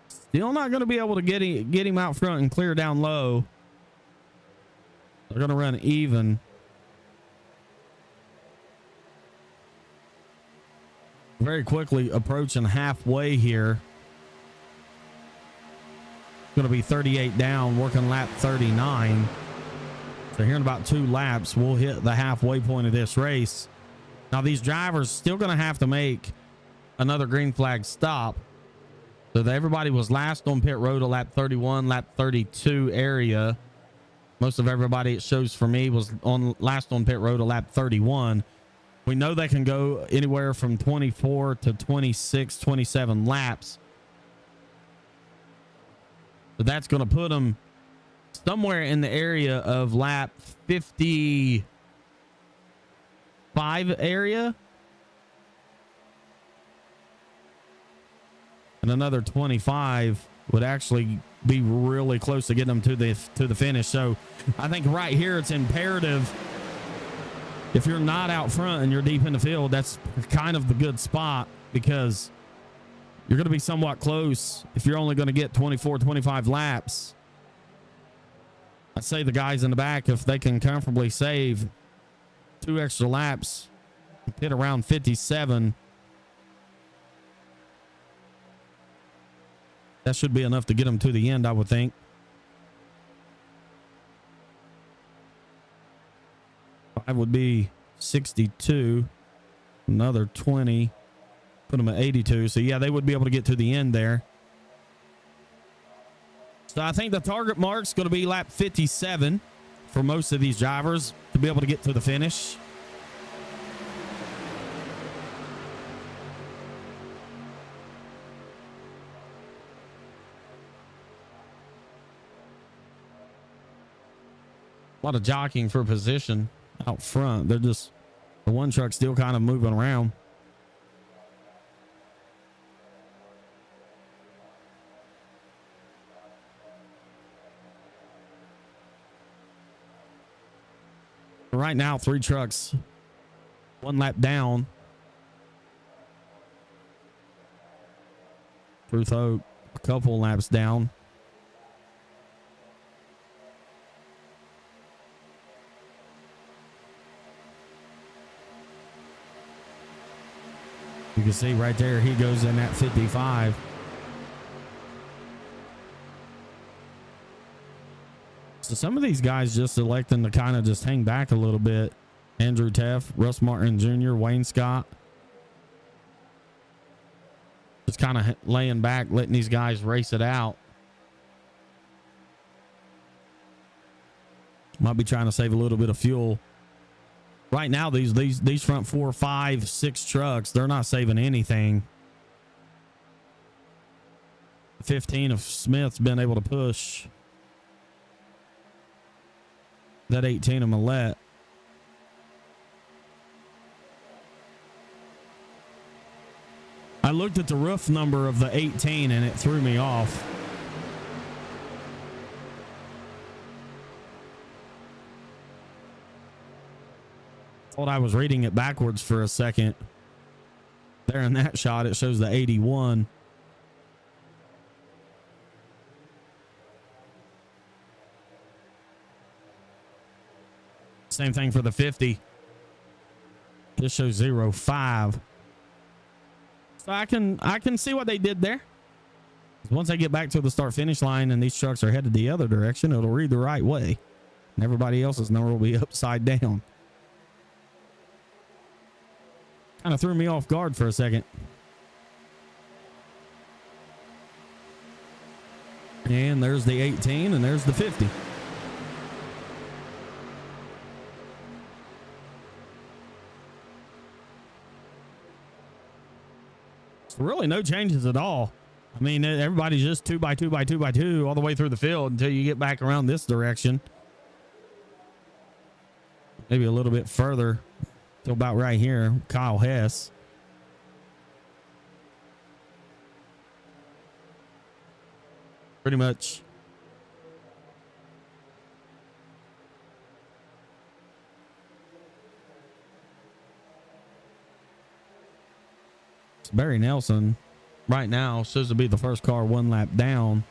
Still not going to be able to get him out front and clear down low. They're going to run even. Very quickly approaching halfway here. Going to be 38 down, working lap 39. So here in about 2 laps, we'll hit the halfway point of this race. Now these drivers still going to have to make another green flag stop. So that everybody was last on pit road at lap 31, lap 32 area. Most of everybody it shows for me was on last on pit road a lap 31. We know they can go anywhere from 24 to 26, 27 laps. So that's going to put them somewhere in the area of lap 55 area. And another 25 would actually be really close to getting them to the finish. So I think right here it's imperative, if you're not out front and you're deep in the field, that's kind of the good spot, because you're going to be somewhat close if you're only going to get 24, 25 laps. I'd say the guys in the back, if they can comfortably save 2 extra laps, hit around 57, that should be enough to get them to the end, I would think. I would be 62, another 20, put them at 82. So yeah, they would be able to get to the end there. So I think the target mark's going to be lap 57 for most of these drivers to be able to get to the finish. A lot of jockeying for position out front. They're just, the one truck's still kind of moving around. Right now, 3 trucks, 1 lap down. Truth Oak, a couple laps down. You can see right there, he goes in at 55. So some of these guys just electing to kind of just hang back a little bit. Andrew Teff, Russ Martin Jr., Wayne Scott. Just kind of laying back, letting these guys race it out. Might be trying to save a little bit of fuel. Right now, these front 4, 5, 6 trucks, they're not saving anything. 15 of Smith's been able to push that 18 of Millette. I looked at the roof number of the 18 and it threw me off. Thought I was reading it backwards for a second. There in that shot, it shows the 81. Same thing for the 50. This shows 05. So I can see what they did there. Once I get back to the start finish line and these trucks are headed the other direction, it'll read the right way. And everybody else's number will be upside down. Kind of threw me off guard for a second. And there's the 18 and there's the 50. So really no changes at all. I mean, everybody's just 2 by 2 by 2 by 2 all the way through the field until you get back around this direction. Maybe a little bit further. So about right here, Kyle Hess. Pretty much. It's Barry Nelson right now supposed to be the first car 1 lap down.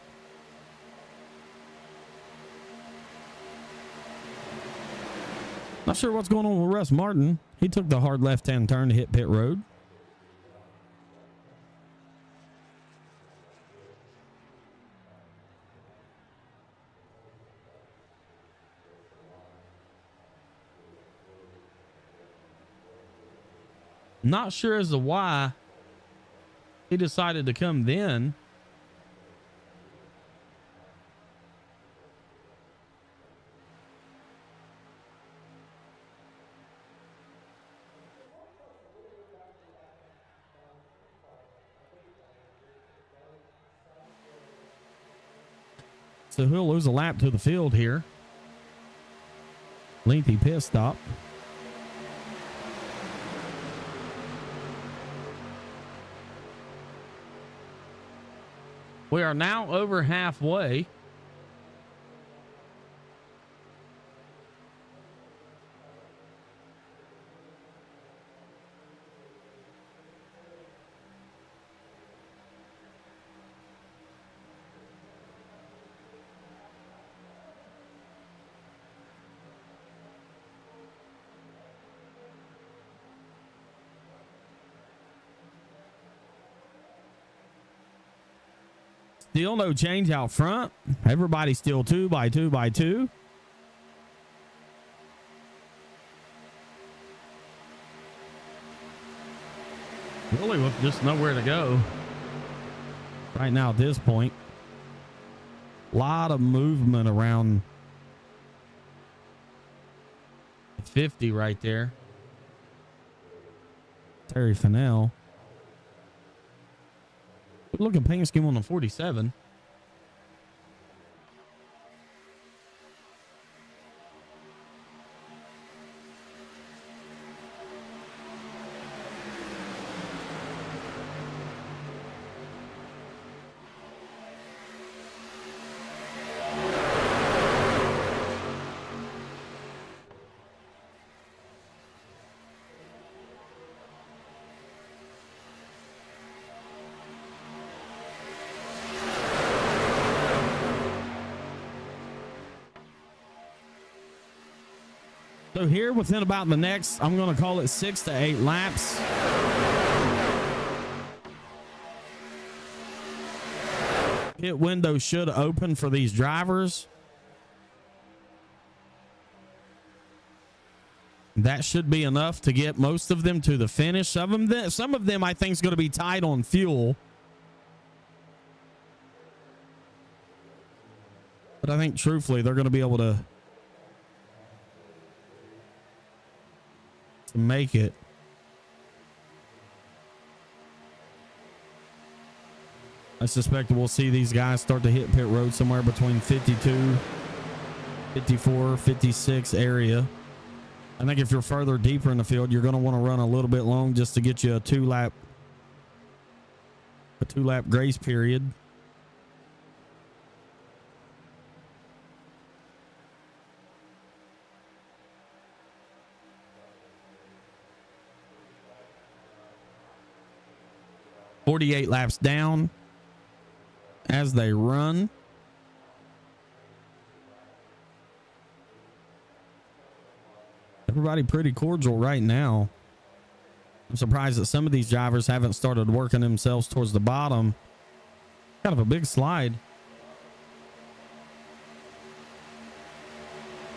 Not sure what's going on with Russ Martin. He took the hard left-hand turn to hit pit road. Not sure as to why he decided to come then. So he'll lose a lap to the field here. Lengthy pit stop. We are now over halfway. Still no change out front. Everybody's still 2 by 2 by 2. Really with just nowhere to go right now at this point. A lot of movement around 50 right there. Terry Fennell. Look at paint scheme on the 47. So here within about the next, I'm going to call it 6 to 8 laps. Pit window should open for these drivers. That should be enough to get most of them to the finish. Some of them I think is going to be tight on fuel. But I think truthfully they're going to be able to make it. I suspect we'll see these guys start to hit pit road somewhere between 52, 54, 56 area. I think if you're further deeper in the field, you're going to want to run a little bit long just to get you a two lap grace period. .48 laps down as they run. Everybody pretty cordial right now. I'm surprised that some of these drivers haven't started working themselves towards the bottom. Kind of a big slide.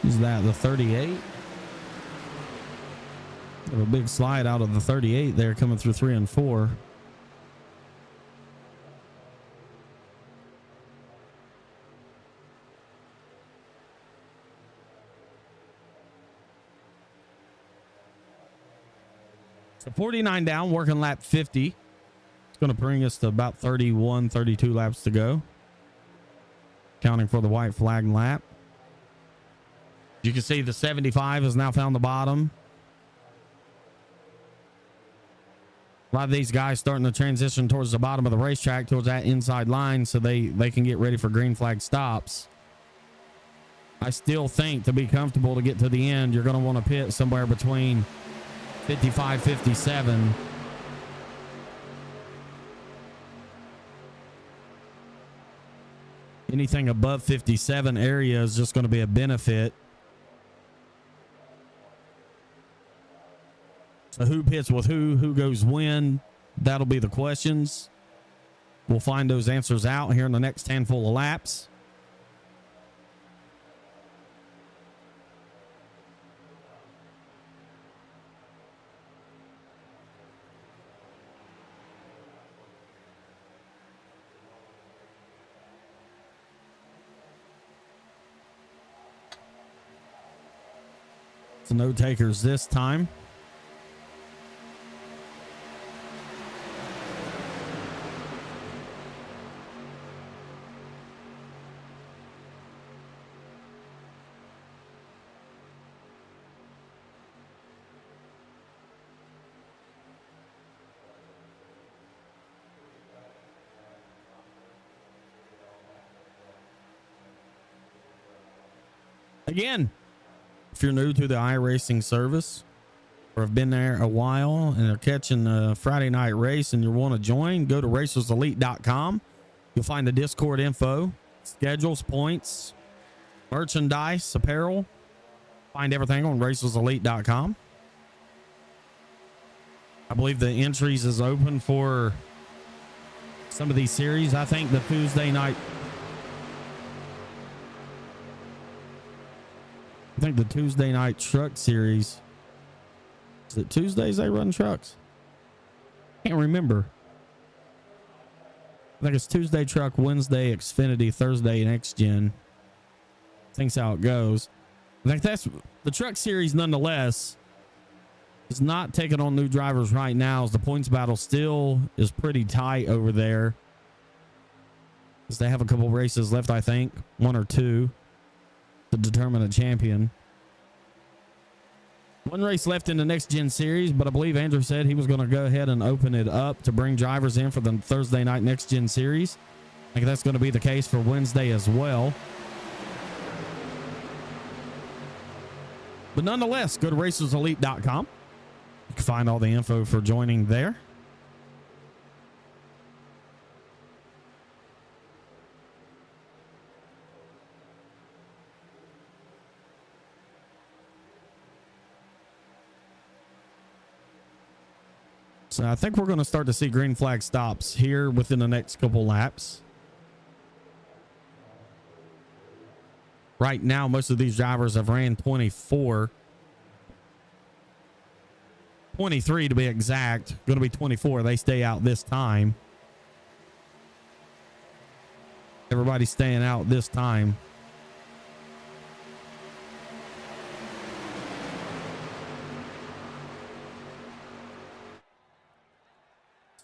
Is that the 38? A big slide out of the 38 there coming through 3 and 4. So 49 down, working lap 50. It's going to bring us to about 31, 32 laps to go. Counting for the white flag lap. You can see the 75 has now found the bottom. A lot of these guys starting to transition towards the bottom of the racetrack, towards that inside line, so they can get ready for green flag stops. I still think to be comfortable to get to the end, you're going to want to pit somewhere between 55, 57. Anything above 57 area is just going to be a benefit. So who pits with who goes when? That'll be the questions. We'll find those answers out here in the next handful of laps. So no takers this time. Again, if you're new to the iRacing service or have been there a while and are catching the Friday night race and you want to join, go to racerselite.com. You'll find the Discord info, schedules, points, merchandise, apparel. Find everything on racerselite.com. I believe the entries is open for some of these series. I think the Tuesday night truck series. Is it Tuesdays they run trucks? Can't remember. I think it's Tuesday truck, Wednesday Xfinity, Thursday Next Gen. I think's how it goes. I think that's the truck series nonetheless is not taking on new drivers right now, as the points battle still is pretty tight over there, as they have a couple races left, I think 1 or 2 to determine a champion. 1 race left in the Next Gen series, but I believe Andrew said he was going to go ahead and open it up to bring drivers in for the Thursday night Next Gen series. I think that's going to be the case for Wednesday as well. But nonetheless, go to racerselite.com. You can find all the info for joining there. So I think we're going to start to see green flag stops here within the next couple laps. Right now, most of these drivers have ran 24. 23 to be exact. Going to be 24. They stay out this time. Everybody's staying out this time.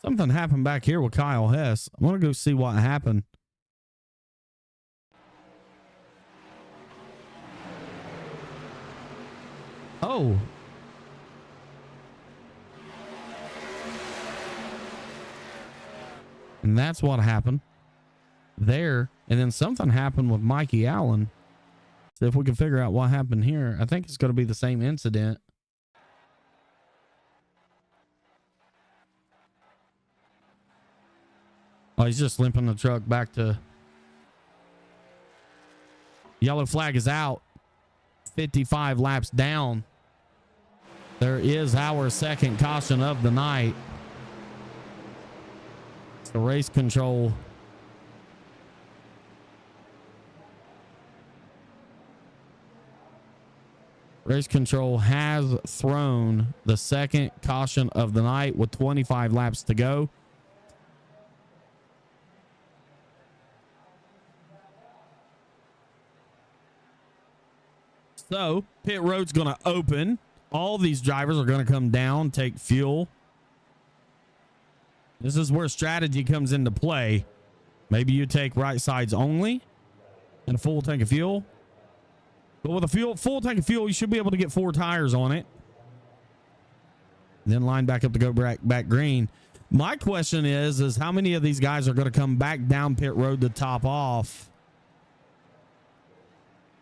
Something happened back here with Kyle Hess. I want to go see what happened. Oh. And that's what happened there. And then something happened with Mikey Allen. So if we can figure out what happened here, I think it's going to be the same incident. Oh, he's just limping the truck back to... Yellow flag is out. 55 laps down. There is our second caution of the night. It's the race control. Race control has thrown the second caution of the night with 25 laps to go. So pit road's going to open. All these drivers are going to come down, take fuel. This is where strategy comes into play. Maybe you take right sides only and a full tank of fuel. But with a full tank of fuel, you should be able to get 4 tires on it. Then line back up to go back green. My question is how many of these guys are going to come back down pit road to top off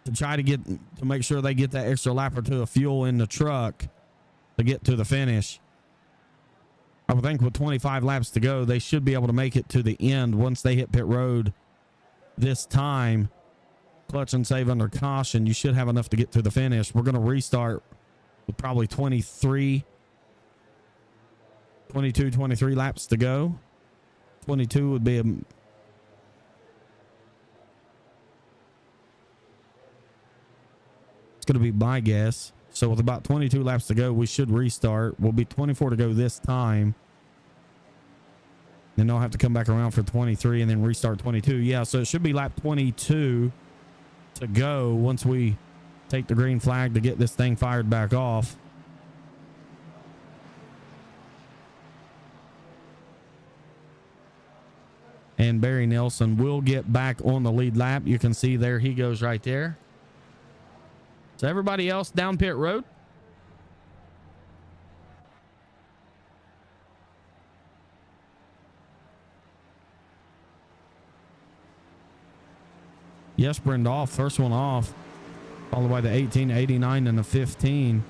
to try to make sure they get that extra lap or 2 of fuel in the truck to get to the finish. I would think with 25 laps to go, they should be able to make it to the end once they hit pit road this time. Clutch and save under caution. You should have enough to get to the finish. We're going to restart with probably 22, 23 laps to go. 22 would be it's going to be my guess. So with about 22 laps to go, we should restart. We'll be 24 to go this time. Then they'll have to come back around for 23 and then restart 22. Yeah, so it should be lap 22 to go once we take the green flag to get this thing fired back off. And Barry Nelson will get back on the lead lap. You can see there he goes right there. So everybody else down pit road. Yes, Brenda off. First one off. all the way to 18, 89, and a 15.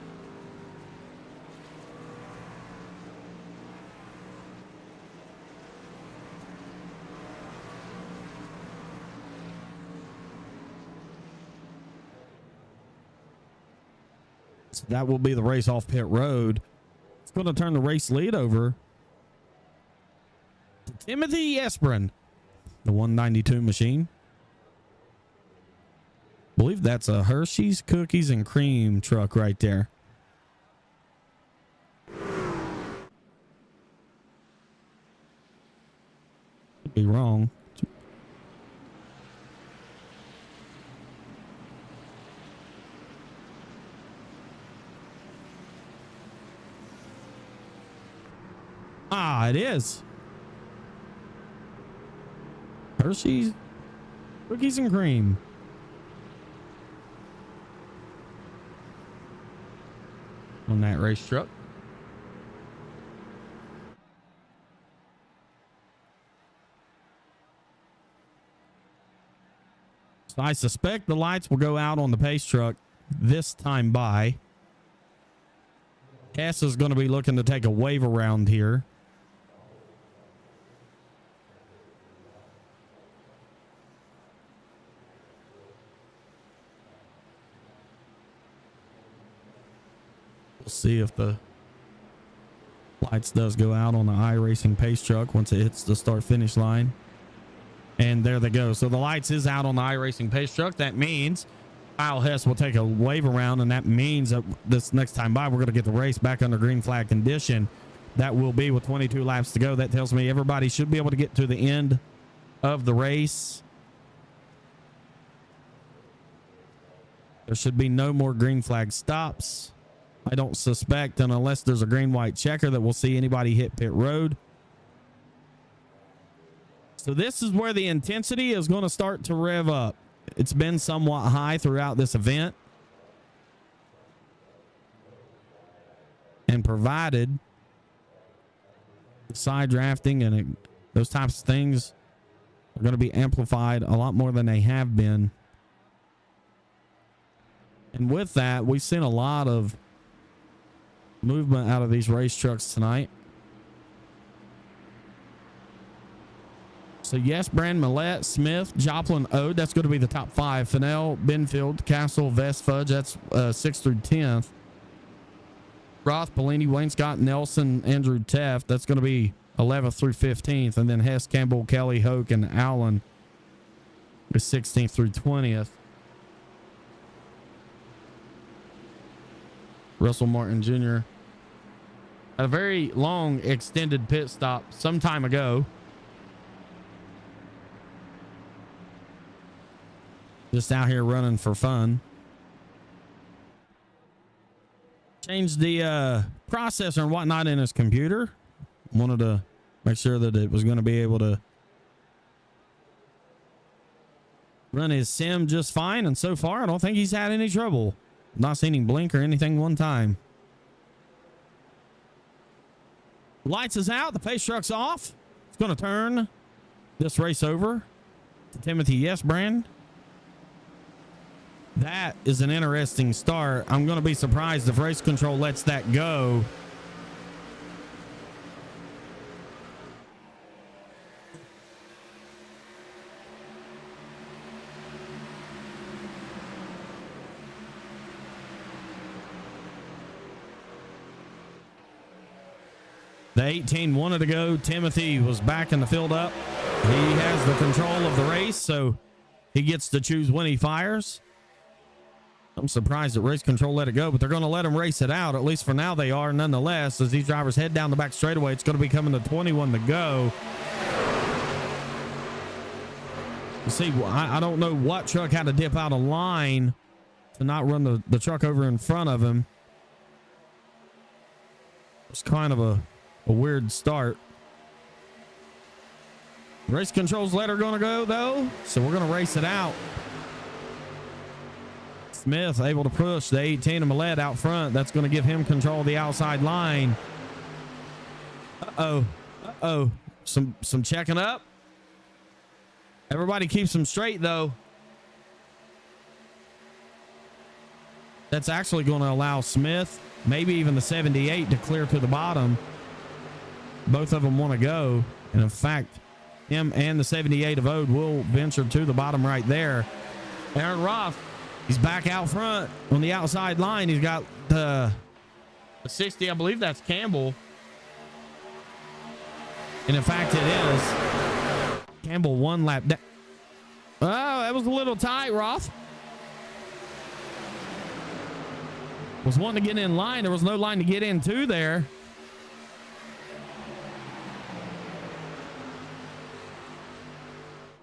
So that will be the race off pit road. It's going to turn the race lead over to Timothy Esperin, the 192 machine. I believe that's a Hershey's Cookies and Cream truck right there. Could be wrong. Ah, it is. Hershey's Cookies and Cream. On that race truck. So I suspect the lights will go out on the pace truck this time by. Cass is going to be looking to take a wave around here. We'll see if the lights does go out on the iRacing pace truck once it hits the start finish line. And there they go. So the lights is out on the iRacing pace truck. That means Kyle Hess will take a wave around, and that means that this next time by we're going to get the race back under green flag condition. That will be with 22 laps to go. That tells me everybody should be able to get to the end of the race. There should be no more green flag stops. I don't suspect, and unless there's a green-white checker, that we'll see anybody hit pit road. So this is where the intensity is going to start to rev up. It's been somewhat high throughout this event. And provided side drafting and those types of things are going to be amplified a lot more than they have been. And with that, we've seen a lot of movement out of these race trucks tonight. So yes, Brand, Millette, Smith, Joplin, Ode, that's going to be the top 5. Fennell, Benfield, Castle, Vest, Fudge, that's 6th through 10th. Roth, Pellini, Wayne Scott, Nelson, Andrew Taft, that's going to be 11th through 15th. And then Hess, Campbell, Kelly, Hoke, and Allen is 16th through 20th. Russell Martin Jr. a very long extended pit stop some time ago. Just out here running for fun. Changed the processor and whatnot in his computer. Wanted to make sure that it was going to be able to run his sim just fine. And so far, I don't think he's had any trouble. Not seen him blink or anything one time. Lights is out. The pace truck's off. It's going to turn this race over to Timothy Yesbrand. That is an interesting start. I'm going to be surprised if race control lets that go. The 18 wanted to go. Timothy was backing the field up. He has the control of the race, so he gets to choose when he fires. I'm surprised that race control let it go, but they're going to let him race it out. At least for now they are. Nonetheless, as these drivers head down the back straightaway, it's going to be coming to 21 to go. You see, I don't know what truck had to dip out of line to not run the truck over in front of him. It's kind of a weird start. Race control's let her going to go, though, so we're going to race it out. Smith able to push the 18 of Millette out front. That's going to give him control of the outside line. Uh-oh. Some checking up. Everybody keeps them straight, though. that's actually going to allow Smith, maybe even the 78, to clear to the bottom. Both of them want to go. And in fact, him and the 78 of Ode will venture to the bottom right there. Aaron Roth, he's back out front on the outside line. He's got the 60. I believe that's Campbell. And in fact, it is. Campbell one lap down. Oh, that was a little tight, Roth. Was wanting to get in line. There was no line to get into there.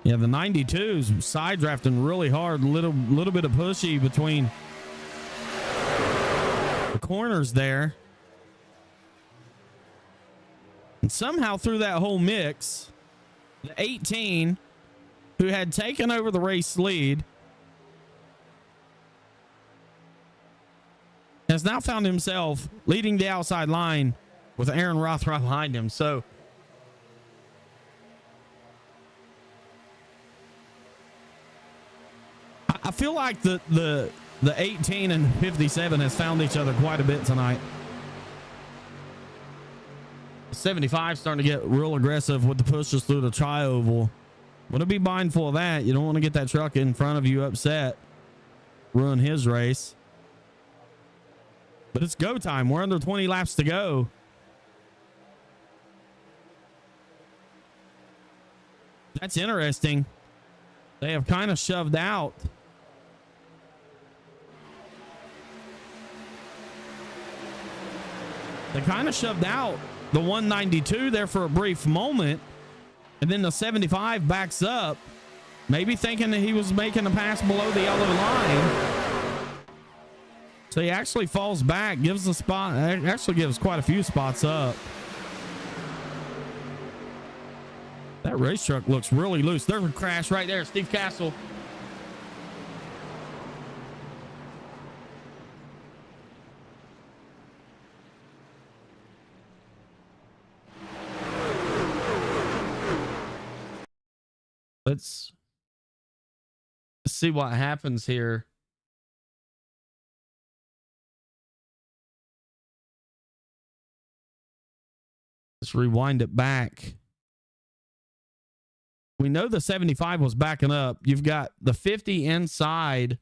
Yeah, the 92's side drafting really hard. Little bit of pushy between the corners there. And somehow through that whole mix, the 18, who had taken over the race lead, has now found himself leading the outside line with Aaron Roth right behind him. So I feel like the 18 and 57 has found each other quite a bit tonight. 75 starting to get real aggressive with the pushes through the tri-oval. Want to be mindful of that. You don't want to get that truck in front of you upset, ruin his race. But it's go time. We're under 20 laps to go. That's interesting. They have kind of shoved out the 192 there for a brief moment, and then the 75 backs up, maybe thinking that he was making a pass below the yellow line. So he actually falls back, gives the spot, actually gives quite a few spots up. That race truck looks really loose. There's a crash right there. Steve Castle. Let's see what happens here. Let's rewind it back. We know the 75 was backing up. You've got the 50 inside,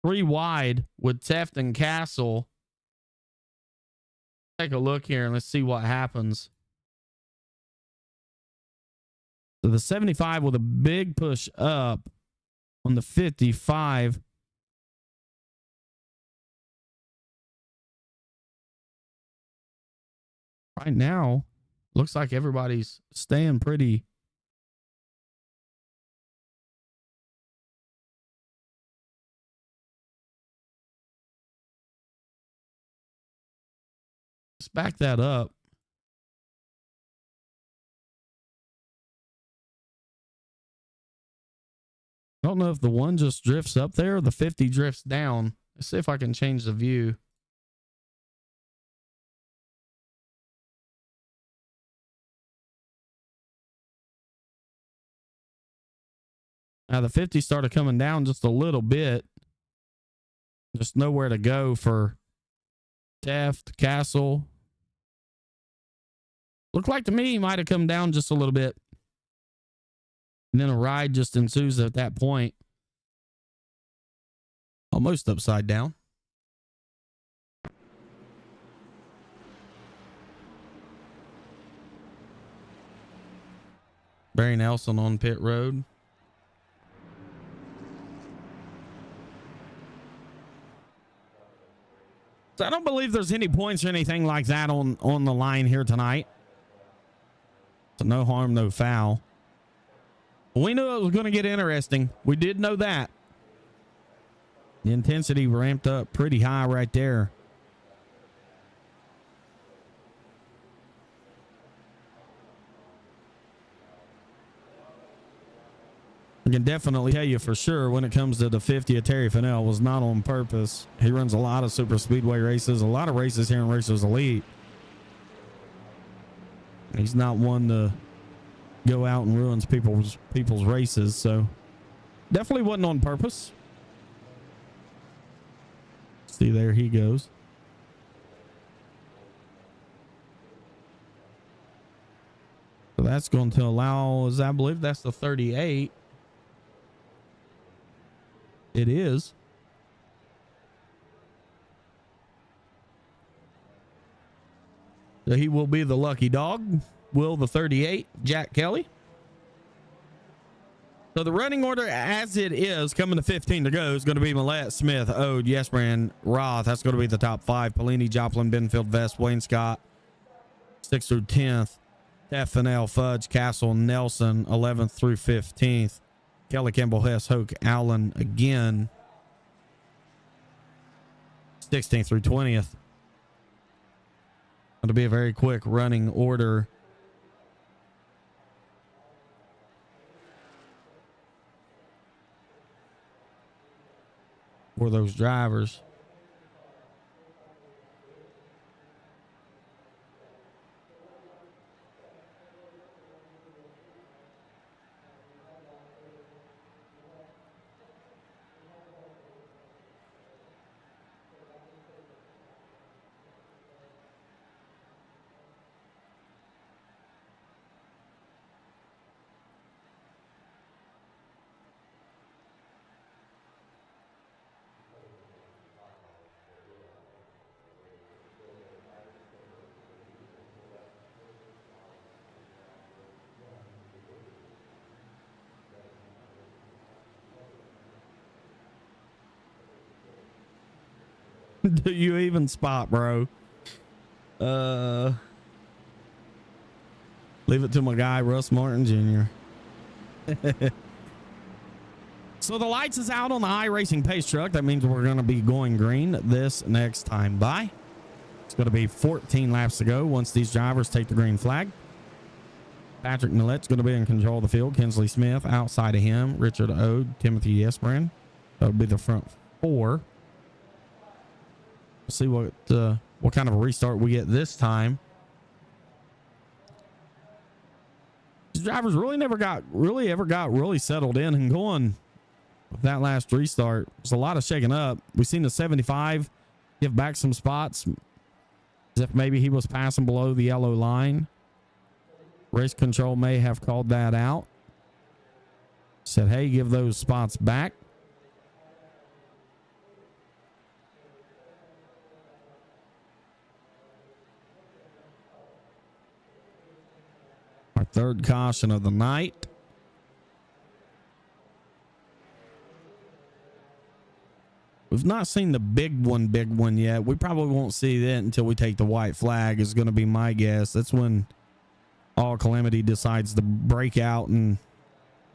3 wide with Teft and Castle. Take a look here and let's see what happens. So the 75 with a big push up on the 55. Right now, looks like everybody's staying pretty. Let's back that up. I don't know if the 1 just drifts up there or the 50 drifts down. Let's see if I can change the view. Now the 50 started coming down just a little bit. Just nowhere to go for Teft, Castle. Looked like to me he might have come down just a little bit. And then a ride just ensues at that point. Almost upside down. Barry Nelson on pit road. So I don't believe there's any points or anything like that on the line here tonight. So no harm, no foul. We knew it was going to get interesting. We did know that. The intensity ramped up pretty high right there. I can definitely tell you for sure when it comes to the 50 of Terry Fennell was not on purpose. He runs a lot of super speedway races, a lot of races here in Racers Elite. He's not one to go out and ruins people's races, so definitely wasn't on purpose. See, there he goes. So that's going to allow, as I believe that's the 38. It is. So he will be the lucky dog. Will the 38, Jack Kelly. So the running order as it is, coming to 15 to go, is going to be Millette, Smith, Ode, Yesbrand, Roth. That's going to be the top 5. Pelini, Joplin, Benfield, Vest, Wayne Scott, 6th through 10th. Teffanel, Fudge, Castle, Nelson, 11th through 15th. Kelly, Campbell, Hess, Hoke, Allen again, 16th through 20th. It'll be a very quick running order. For those drivers. Do you even spot, bro? Leave it to my guy, Russ Martin Jr. So the lights is out on the iRacing pace truck. That means we're going to be going green this next time by. It's going to be 14 laps to go once these drivers take the green flag. Patrick Millette's going to be in control of the field. Kinsley Smith outside of him. Richard Ode, Timothy Yesbrand. That'll be the front 4. We'll see what kind of a restart we get this time. These drivers really never got really settled in and going with that last restart. There's a lot of shaking up. We've seen the 75 give back some spots as if maybe he was passing below the yellow line. Race control may have called that out. Said, hey, give those spots back. Our third caution of the night. We've not seen the big one yet. We probably won't see that until we take the white flag, is going to be my guess. That's when all calamity decides to break out and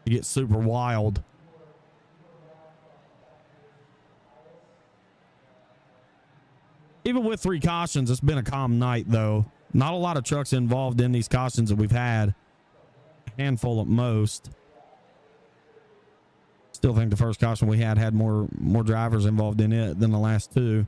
get super wild. Even with 3 cautions, it's been a calm night, though. Not a lot of trucks involved in these cautions that we've had. A handful at most. Still think the first caution we had more drivers involved in it than the last 2.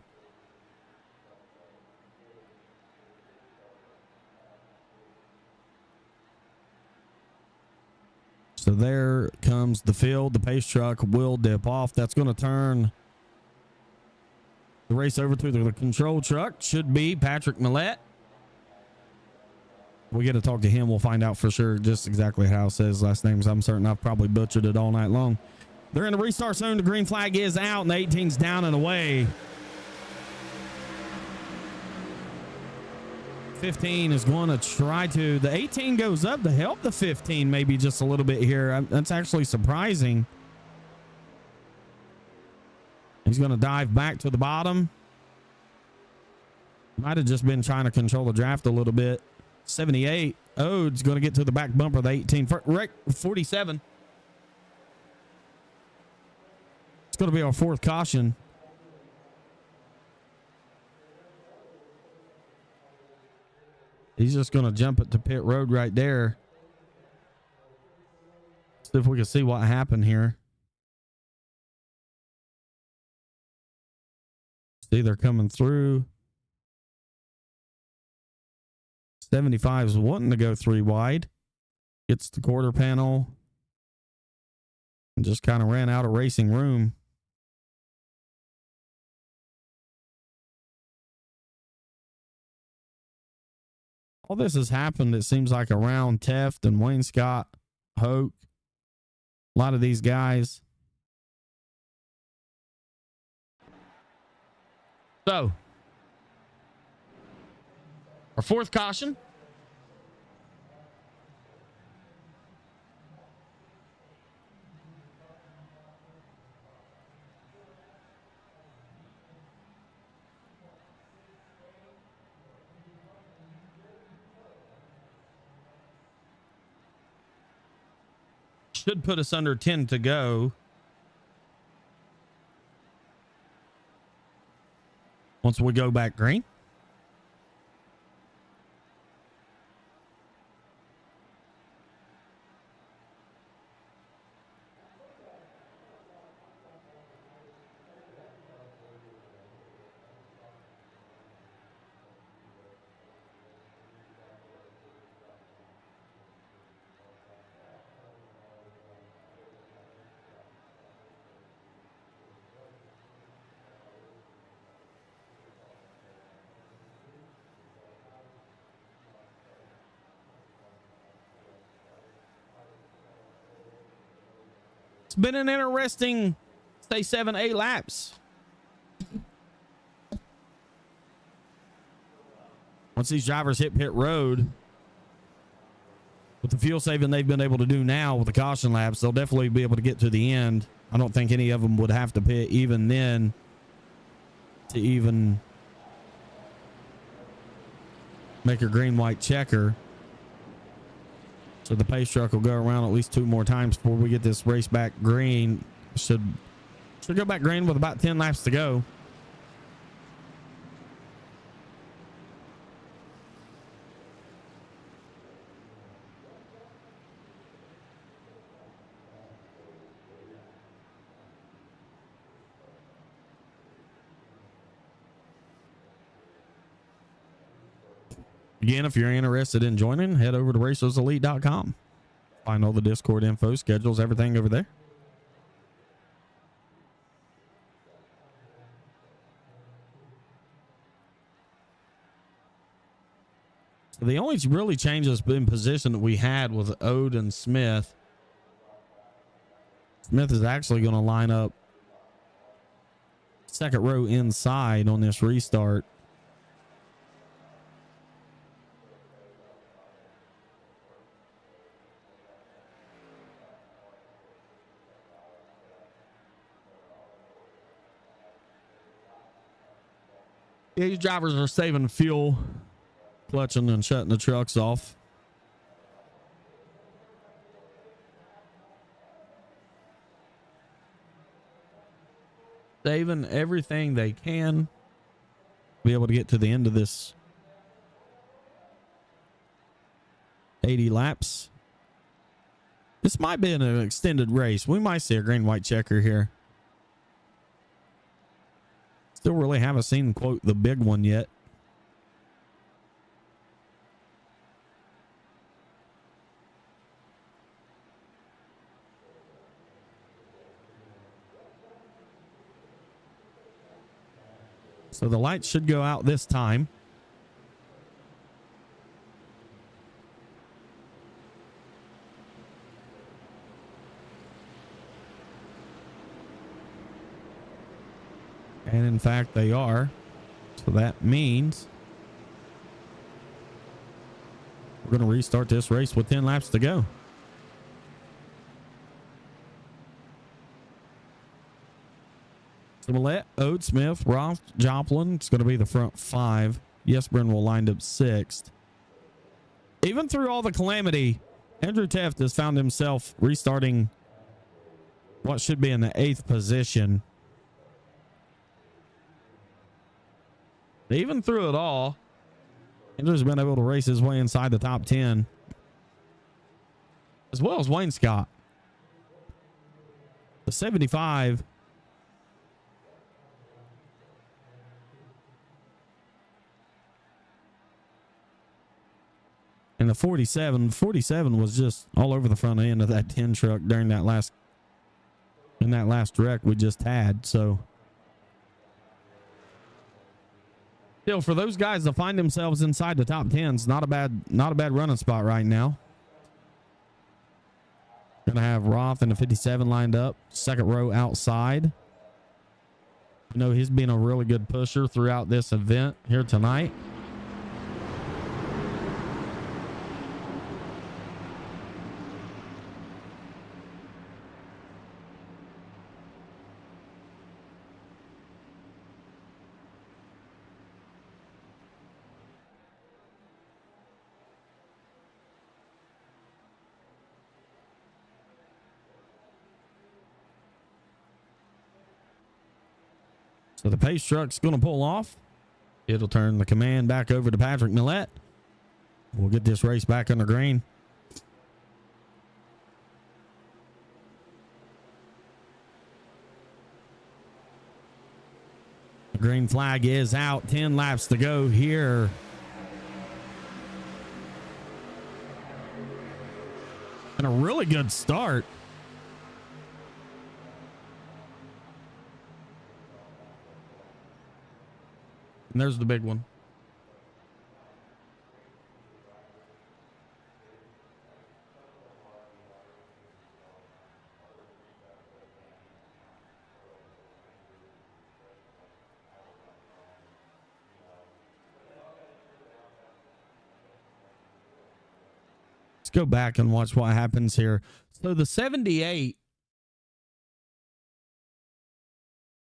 So there comes the field. The pace truck will dip off. That's going to turn the race over to the control truck. Should be Patrick Millette. We get to talk to him. We'll find out for sure just exactly how it says last names. I'm certain I've probably butchered it all night long. They're in the restart zone. The green flag is out and the 18's down and away. 15 is going to try to. The 18 goes up to help the 15 maybe just a little bit here. That's actually surprising. He's going to dive back to the bottom. Might have just been trying to control the draft a little bit. 78. Ode's going to get to the back bumper of the 18. 47. It's going to be our 4th caution. He's just going to jump it to pit road right there. See if we can see what happened here. See, they're coming through. 75 is wanting to go 3 wide. Gets the quarter panel. And just kind of ran out of racing room. All this has happened, it seems like, around Teft and Wayne Scott, Hoke, a lot of these guys. So, our fourth caution. Should put us under 10 to go. Once we go back green. It's been an interesting, say, 7-8 laps. Once these drivers hit pit road, with the fuel saving they've been able to do now with the caution laps, they'll definitely be able to get to the end. I don't think any of them would have to pit even then to even make a green-white checker. So the pace truck will go around at least 2 more times before we get this race back green. Should go back green with about 10 laps to go. Again, if you're interested in joining, head over to racerselite.com. Find all the Discord info, schedules, everything over there. So the only really changes in position that we had was Ode and Smith. Smith is actually going to line up second row inside on this restart. Yeah, these drivers are saving fuel, clutching and shutting the trucks off. Saving everything they can. Be able to get to the end of this 80 laps. This might be an extended race. We might see a green-white checker here. Still really haven't seen, quote, the big one yet. So the lights should go out this time. And in fact, they are. So that means we're going to restart this race with 10 laps to go. So we'll let Ode, Smith, Roth, Joplin. It's going to be the front 5. Yesbrin will line up 6th. Even through all the calamity, Andrew Teft has found himself restarting what should be in the 8th position. Even through it all, Andrew's been able to race his way inside the top 10, as well as Wayne Scott. The 75 and the 47. 47 was just all over the front end of that 10 truck during that last wreck we just had. So Still, for those guys to find themselves inside the top 10's not a bad running spot right now. Gonna have Roth and the 57 lined up, second row outside. You know, he's been a really good pusher throughout this event here tonight. So the pace truck's going to pull off. It'll turn the command back over to Patrick Millette. We'll get this race back under green. The green flag is out. 10 laps to go here. And a really good start. And there's the big one. Let's go back and watch what happens here. So the 78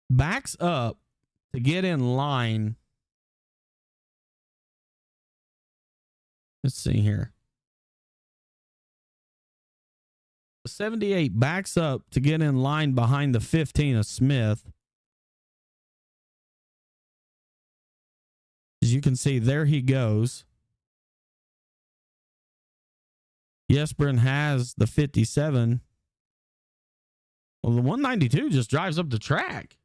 backs up to get in line. Let's see here. The 78 backs up to get in line behind the 15 of Smith. As you can see, there he goes. Jesper has the 57. Well, the 192 just drives up the track.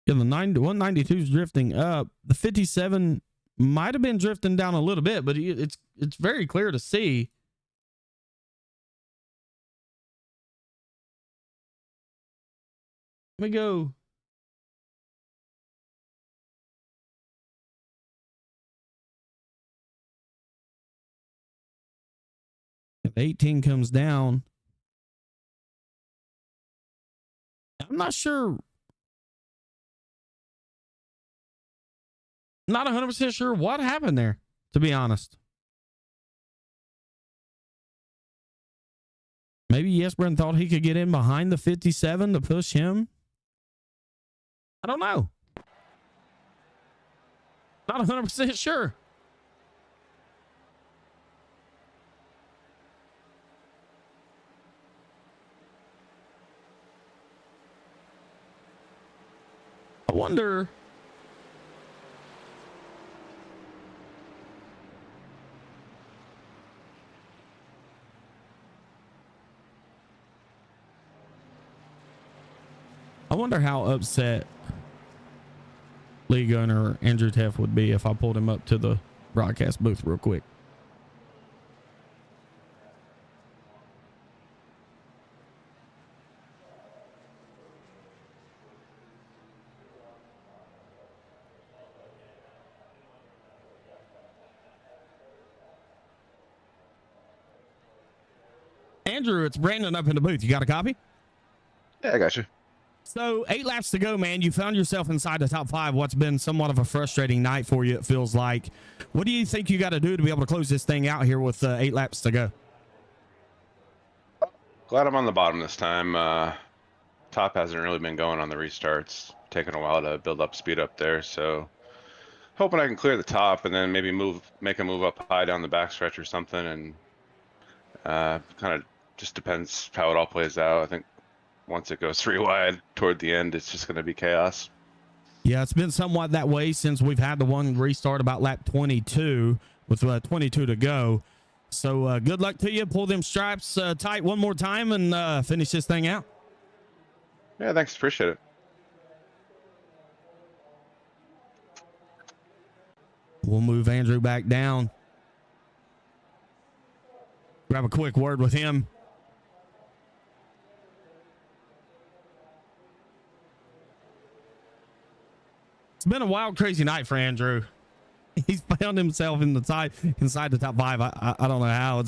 Yeah, the 192 is drifting up. The 57 might have been drifting down a little bit, but it's very clear to see. Let me go. If 18 comes down, I'm not sure. Not 100% sure what happened there, to be honest. Maybe Jesper thought he could get in behind the 57 to push him. I don't know. Not 100% sure. I wonder. I wonder how upset league owner Andrew Teff would be if I pulled him up to the broadcast booth real quick. Andrew, it's Brandon up in the booth. You got a copy? Yeah, I got you. So 8 laps to go, man. You found yourself inside the top 5. What's been somewhat of a frustrating night for you, it feels like. What do you think you got to do to be able to close this thing out here with 8 laps to go? Glad I'm on the bottom this time. Top hasn't really been going on the restarts. Taking a while to build up speed up there, so hoping I can clear the top and then maybe make a move up high down the backstretch or something. And kind of just depends how it all plays out. I think once it goes 3 wide toward the end, it's just going to be chaos. Yeah, it's been somewhat that way since we've had the one restart about lap 22 with 22 to go. So good luck to you. Pull them stripes tight one more time and finish this thing out. Yeah, thanks. Appreciate it. We'll move Andrew back down. Grab a quick word with him. It's been a wild, crazy night for Andrew. He's found himself inside the top 5. I don't know how.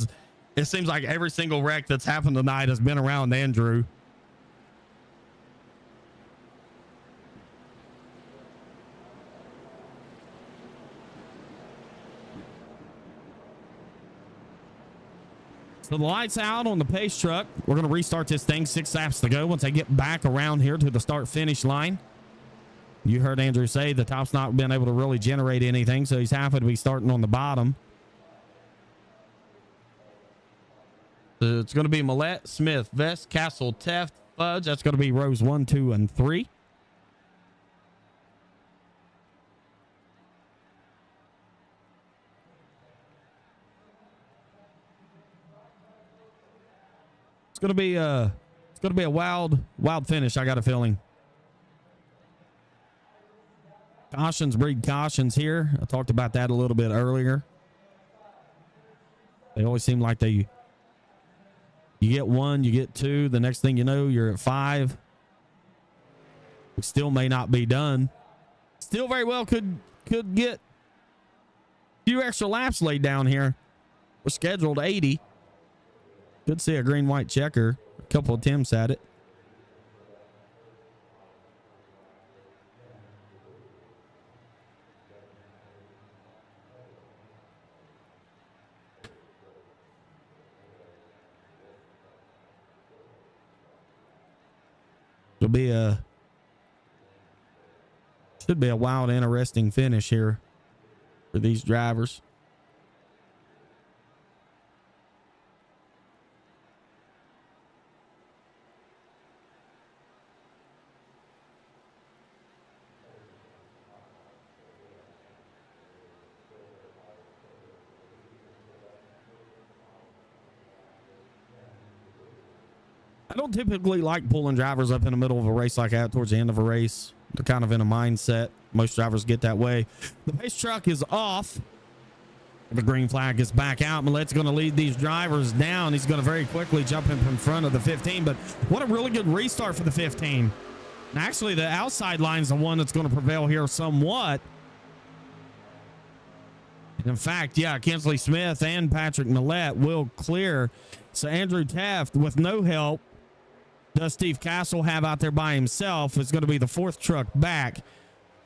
It seems like every single wreck that's happened tonight has been around Andrew. So the lights out on the pace truck. We're going to restart this thing. 6 laps to go once I get back around here to the start-finish line. You heard Andrew say the top's not been able to really generate anything, so he's happy to be starting on the bottom. So it's going to be Millette, Smith, Vest, Castle, Teft, Fudge. That's going to be rows 1, 2, and 3. It's going to be a wild finish. I got a feeling. Cautions breed cautions here. I talked about that a little bit earlier. They always seem like you get 1, you get 2. The next thing you know, you're at 5. We still may not be done. Still very well could get a few extra laps laid down here. We're scheduled 80. Could see a green-white checker. A couple attempts at it. Should be a wild, interesting finish here for these drivers. I don't typically like pulling drivers up in the middle of a race like that towards the end of a race. They're kind of in a mindset. Most drivers get that way. The pace truck is off. The green flag is back out. Millette's going to lead these drivers down. He's going to very quickly jump in from front of the 15. But what a really good restart for the 15. And actually, the outside line is the one that's going to prevail here somewhat. In fact, yeah, Kinsley Smith and Patrick Millette will clear. So Andrew Taft, with no help, does Steve Castle have out there by himself? It's going to be the 4th truck back.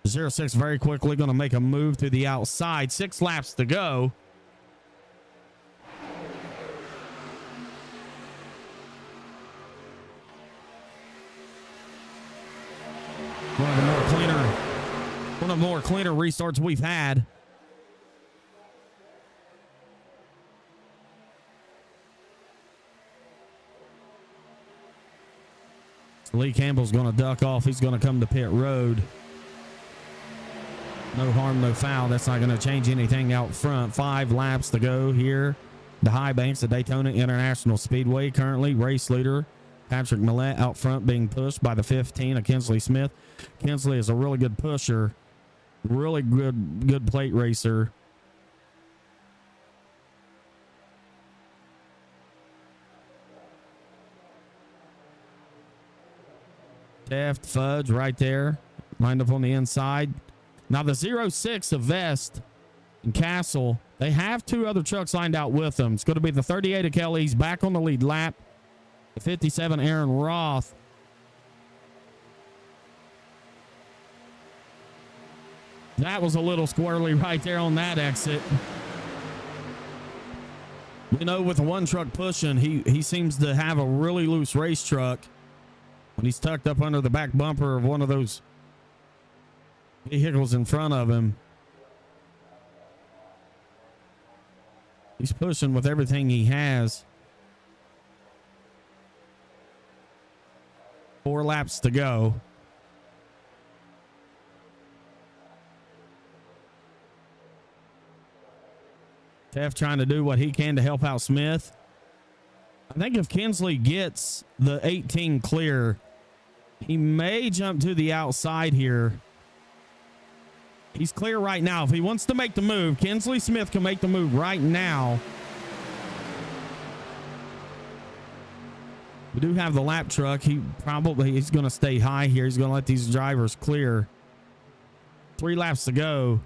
06 very quickly going to make a move to the outside. 6 laps to go. One of the more cleaner restarts we've had. Lee Campbell's going to duck off. He's going to come to pit road. No harm, no foul. That's not going to change anything out front. 5 laps to go here. The high banks of Daytona International Speedway. Currently, race leader Patrick Millette out front being pushed by the 15 of Kinsley Smith. Kinsley is a really good pusher. Really good plate racer. Taft, Fudge right there, lined up on the inside. Now the 06 of Vest and Castle, they have 2 other trucks lined out with them. It's going to be the 38 of Kelly. He's back on the lead lap. The 57 Aaron Roth. That was a little squirrely right there on that exit. You know, with the 1 truck pushing, he seems to have a really loose race truck. When he's tucked up under the back bumper of one of those vehicles in front of him, he's pushing with everything he has. 4 laps to go. Taft trying to do what he can to help out Smith. I think if Kinsley gets the 18 clear, he may jump to the outside here. He's clear right now. If he wants to make the move, Kinsley Smith can make the move right now. We do have the lap truck. He's going to stay high here. He's going to let these drivers clear. 3 laps to go.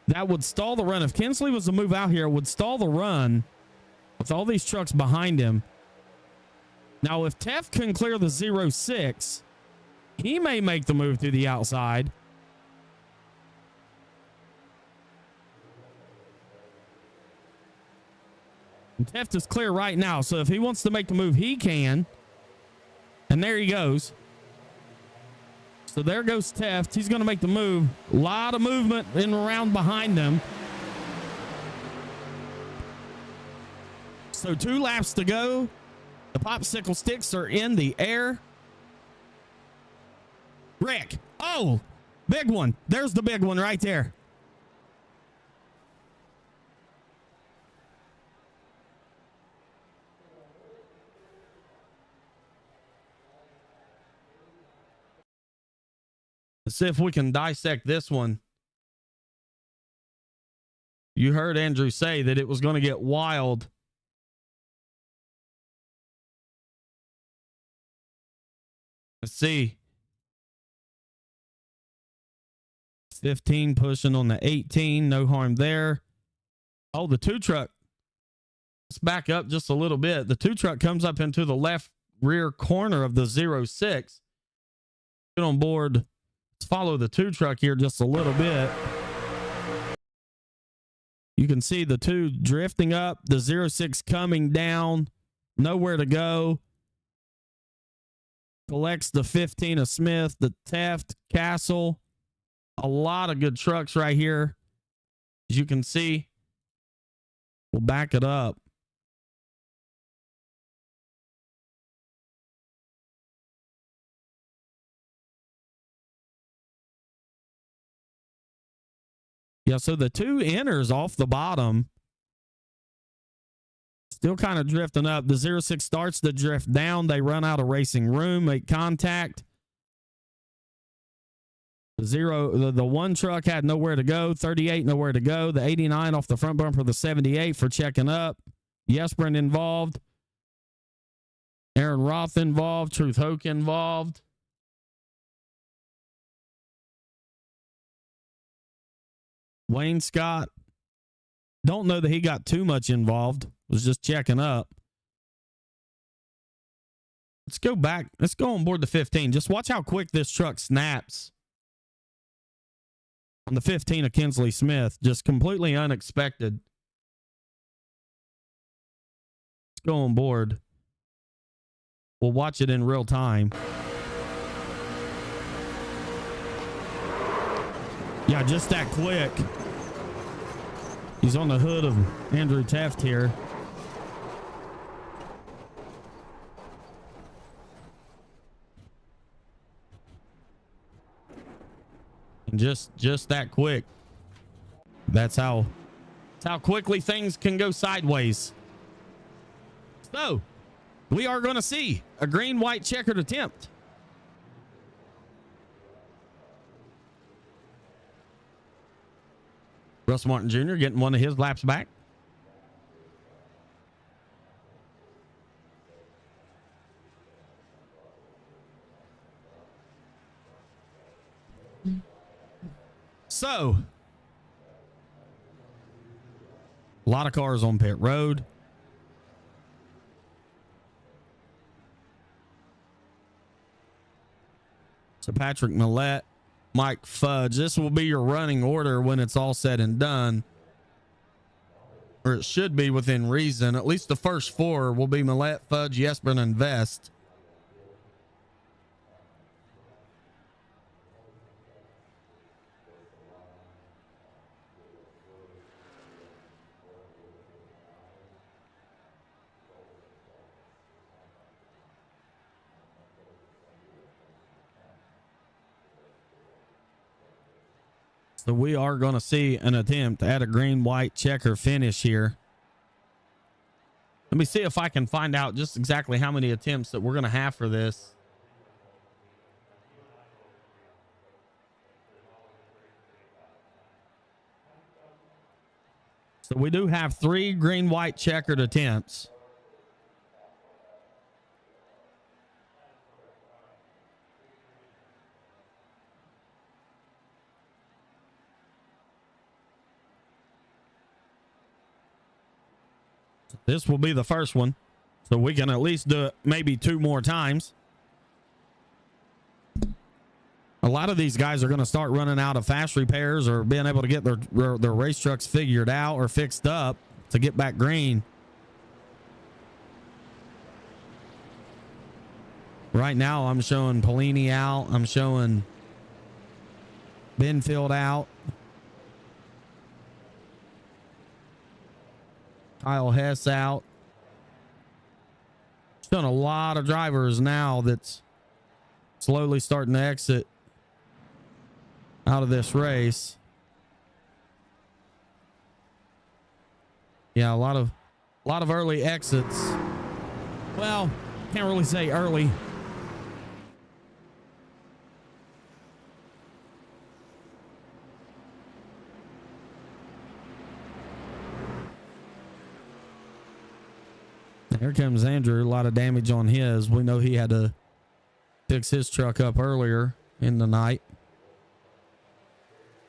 That would stall the run. If Kinsley was to move out here, it would stall the run with all these trucks behind him. Now, if Teff can clear the 06, he may make the move to the outside. And Teff is clear right now, so if he wants to make the move, he can. And there he goes. So there goes Teff. He's going to make the move. A lot of movement in and around behind them. So 2 laps to go. The popsicle sticks are in the air. Rick. Oh, big one. There's the big one right there. Let's see if we can dissect this one. You heard Andrew say that it was going to get wild. Let's see. 15 pushing on the 18. No harm there. Oh, the 2 truck. Let's back up just a little bit. The 2 truck comes up into the left rear corner of the 06. Get on board. Let's follow the 2 truck here just a little bit. You can see the 2 drifting up, the 06 coming down, nowhere to go. Collects the 15 of Smith, the Taft, Castle. A lot of good trucks right here. As you can see, we'll back it up. Yeah, so the 2 inners off the bottom. Still kind of drifting up. The 06 starts to drift down. They run out of racing room, make contact. The 1 truck had nowhere to go. 38 nowhere to go. The 89 off the front bumper of the 78 for checking up. Yesbrand involved. Aaron Roth involved. Truth Hoke involved. Wayne Scott. Don't know that he got too much involved. Was just checking up. Let's go back. Let's go on board the 15. Just watch how quick this truck snaps. On the 15 of Kinsley Smith. Just completely unexpected. Let's go on board. We'll watch it in real time. Yeah, just that quick. He's on the hood of Andrew Taft here. And just that quick. That's how quickly things can go sideways. So, we are going to see a green-white-checkered attempt. Russ Martin Jr. getting one of his laps back. So, a lot of cars on pit road. So Patrick Millette, Mike Fudge. This will be your running order when it's all said and done. Or it should be within reason. At least the first 4 will be Millette, Fudge, Yesburn, and Vest. So we are going to see an attempt at a green-white checker finish here. Let me see if I can find out just exactly how many attempts that we're going to have for this. So we do have 3 green-white checkered attempts. This will be the first one, so we can at least do it maybe 2 more times. A lot of these guys are going to start running out of fast repairs or being able to get their race trucks figured out or fixed up to get back green. Right now, I'm showing Polini out. I'm showing Benfield out. Kyle Hess out. Showing a lot of drivers now that's slowly starting to exit out of this race. Yeah, a lot of early exits. Well, can't really say early. Here comes Andrew. A lot of damage on his. We know he had to fix his truck up earlier in the night.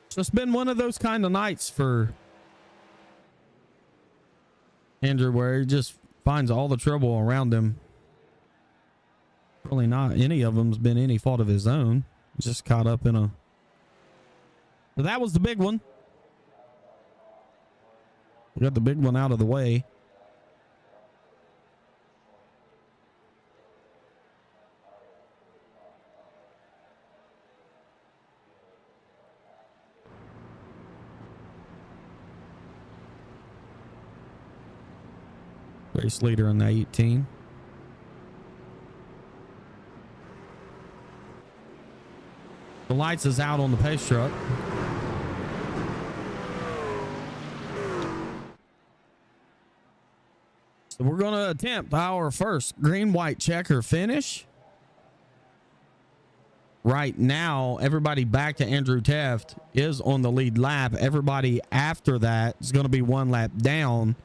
So it's been one of those kind of nights for Andrew where he just finds all the trouble around him. Really not any of them's been any fault of his own. Just caught up in a... So that was the big one. We got the big one out of the way. Race leader in the 18. The lights is out on the pace truck. So we're going to attempt our first green-white-checker finish. Right now, everybody back to Andrew Teft is on the lead lap. Everybody after that is going to be 1 lap down.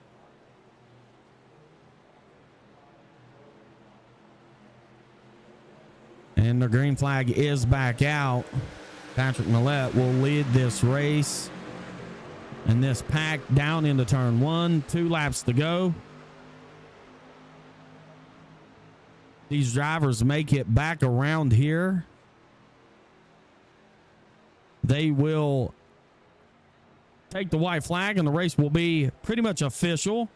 And the green flag is back out. Patrick Millette will lead this race. And this pack down into turn 1. 2 laps to go. These drivers make it back around here. They will take the white flag and the race will be pretty much official.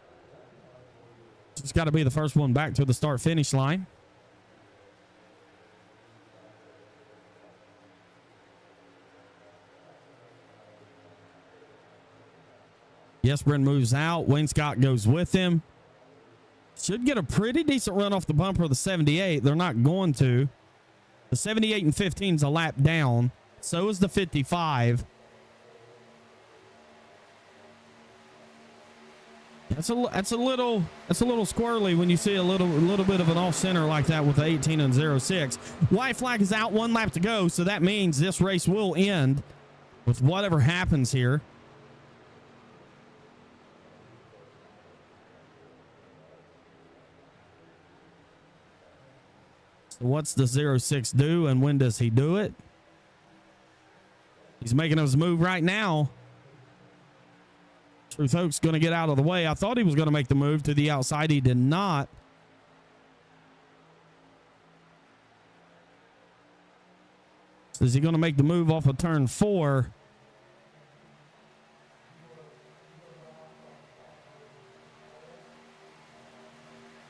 Just got to be the first one back to the start finish line. Yesbrand moves out. Wayne Scott goes with him. Should get a pretty decent run off the bumper of the 78. They're not going to. The 78 and 15 is a lap down. So is the 55. That's a little squirrely when you see a little bit of an off center like that with the 18 and 06. White flag is out, 1 lap to go. So that means this race will end with whatever happens here. What's the 06 do and when does he do it? He's making his move right now. Truth Oak's going to get out of the way. I thought he was going to make the move to the outside. He did not. So is he going to make the move off of turn 4?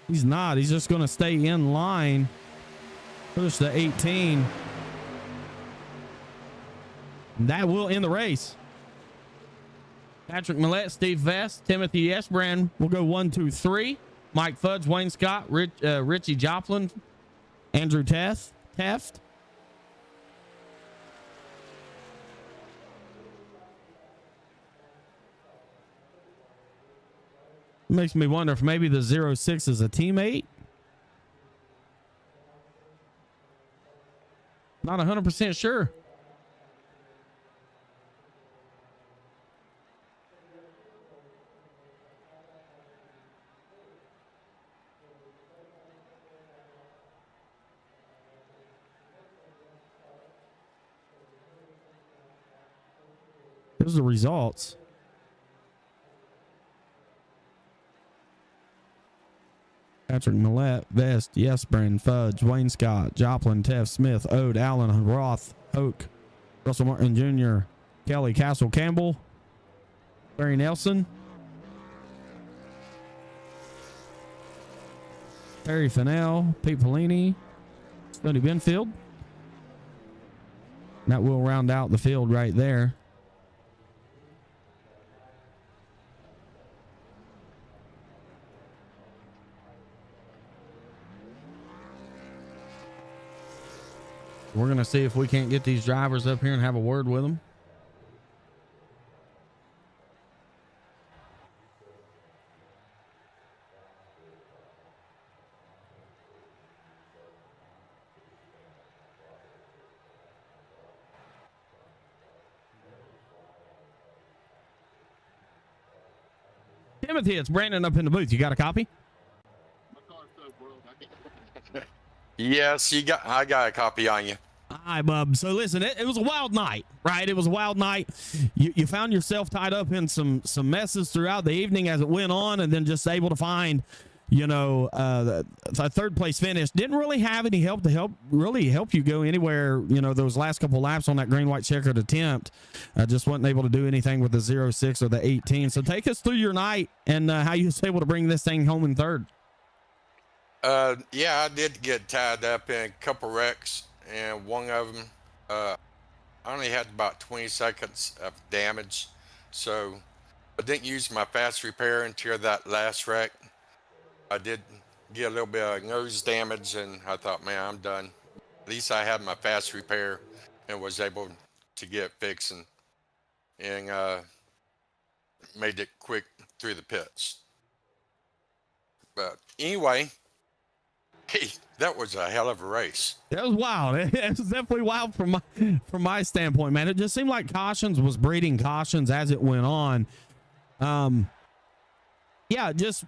He's not. He's just going to stay in line. Push the 18. And that will end the race. Patrick Millette, Steve Vest, Timothy Yesbrand will go 1, 2, 3. Mike Fudge, Wayne Scott, Richie Joplin, Andrew Teft. Makes me wonder if maybe the 06 is a teammate. Not 100% sure. Here's the results. Patrick Millette, Vest, Yesbrand, Fudge, Wayne Scott, Joplin, Teff, Smith, Ode, Allen, Roth, Hoke, Russell Martin Jr., Kelly, Castle, Campbell, Barry Nelson, Terry Fennell, Pete Pelini, Stoney Benfield. That will round out the field right there. We're going to see if we can't get these drivers up here and have a word with them. Timothy, it's Brandon up in the booth. You got a copy? Yes, I got a copy on you. All right, bub. So listen, it was a wild night, right? It was a wild night. You found yourself tied up in some messes throughout the evening as it went on, and then just able to find, the third place finish. Didn't really have any help to help you go anywhere. Those last couple laps on that green-white-checkered attempt, just wasn't able to do anything with the 0-6 or the 18. So take us through your night and how you was able to bring this thing home in third. Yeah, I did get tied up in a couple wrecks, and one of them, I only had about 20 seconds of damage, so I didn't use my fast repair until that last wreck. I did get a little bit of nose damage, and I thought, man, I'm done. At least I had my fast repair and was able to get it fixed and made it quick through the pits. But anyway, hey, that was a hell of a race. That was wild. It was definitely wild from my standpoint, man. It just seemed like cautions was breeding cautions as it went on. Yeah, just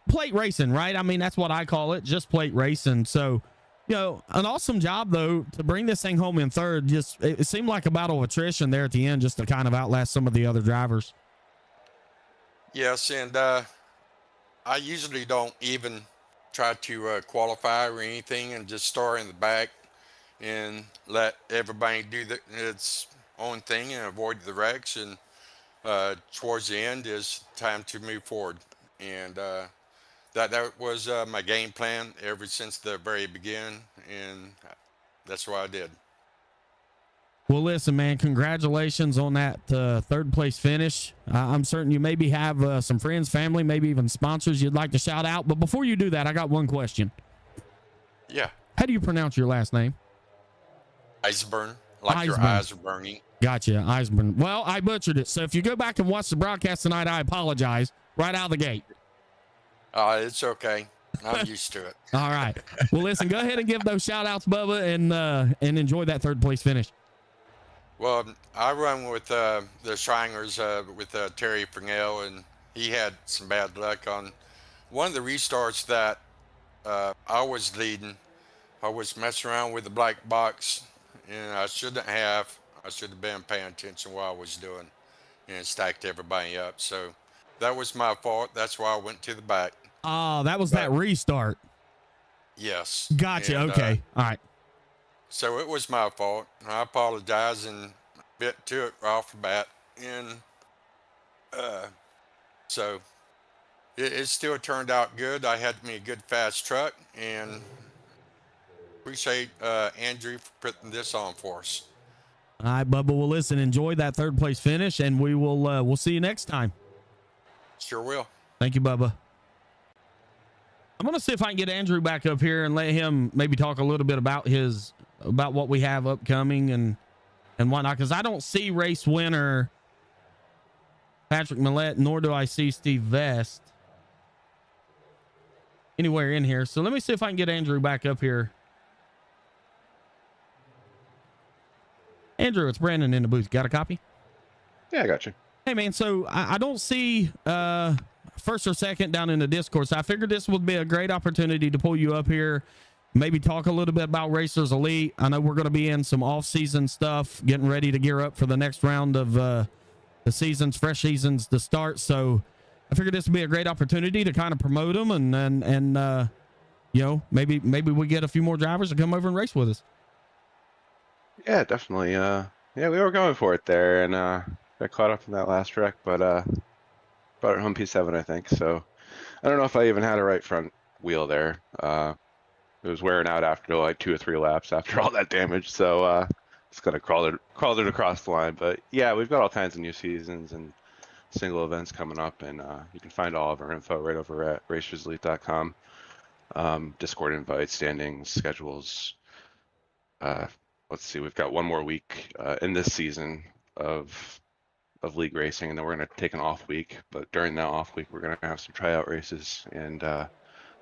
plate racing, right? I mean, that's what I call it, just plate racing. So, an awesome job though to bring this thing home in third. Just it seemed like a battle of attrition there at the end, just to kind of outlast some of the other drivers. Yes, and I usually don't even try to qualify or anything, and just start in the back and let everybody do its own thing and avoid the wrecks. And towards the end is time to move forward. And that was my game plan ever since the very beginning, and that's what I did. Well, listen, man, congratulations on that third place finish. I'm certain you maybe have some friends, family, maybe even sponsors you'd like to shout out. But before you do that, I got one question. Yeah. How do you pronounce your last name? Eisburn, like your Eisburn. eyes are burning. Gotcha, Eisburn. Well, I butchered it. So if you go back and watch the broadcast tonight, I apologize right out of the gate. It's okay. I'm used to it. All right. Well, listen, go ahead and give those shout outs, Bubba, and enjoy that third place finish. Well, I run with the Shriners with Terry Fernell, and he had some bad luck on one of the restarts that I was leading. I was messing around with the black box, and I shouldn't have. I should have been paying attention what I was doing and stacked everybody up. So that was my fault. That's why I went to the back. Oh, that was that restart. Yes. Gotcha. And, okay. All right. So it was my fault. I apologize and bit to it right off the bat. And so it still turned out good. I had me a good fast truck, and appreciate Andrew for putting this on for us. All right, Bubba. Well, listen, enjoy that third place finish, and we will we'll see you next time. Sure will. Thank you, Bubba. I'm going to see if I can get Andrew back up here and let him maybe talk a little bit about what we have upcoming and whatnot, because I don't see race winner Patrick Millette, nor do I see Steve Vest anywhere in here. So let me see if I can get Andrew back up here. Andrew, it's Brandon in the booth. Got a copy? Yeah, I got you. Hey, man, so I don't see first or second down in the Discord, so I figured this would be a great opportunity to pull you up here, maybe talk a little bit about Racers Elite. I know we're going to be in some off-season stuff, getting ready to gear up for the next round of the seasons, fresh seasons to start. So I figured this would be a great opportunity to kind of promote them and maybe we get a few more drivers to come over and race with us. Yeah, definitely. Yeah, we were going for it there, and got caught up in that last wreck, but brought it home P7, I think. So I don't know if I even had a right front wheel there. It was wearing out after like 2 or 3 laps after all that damage. So just kind of crawled it across the line. But yeah, we've got all kinds of new seasons and single events coming up, and you can find all of our info right over at racerselite.com. Discord invites, standings, schedules. Let's see, we've got one more week in this season of league racing, and then we're going to take an off week. But during that off week, we're going to have some tryout races, and the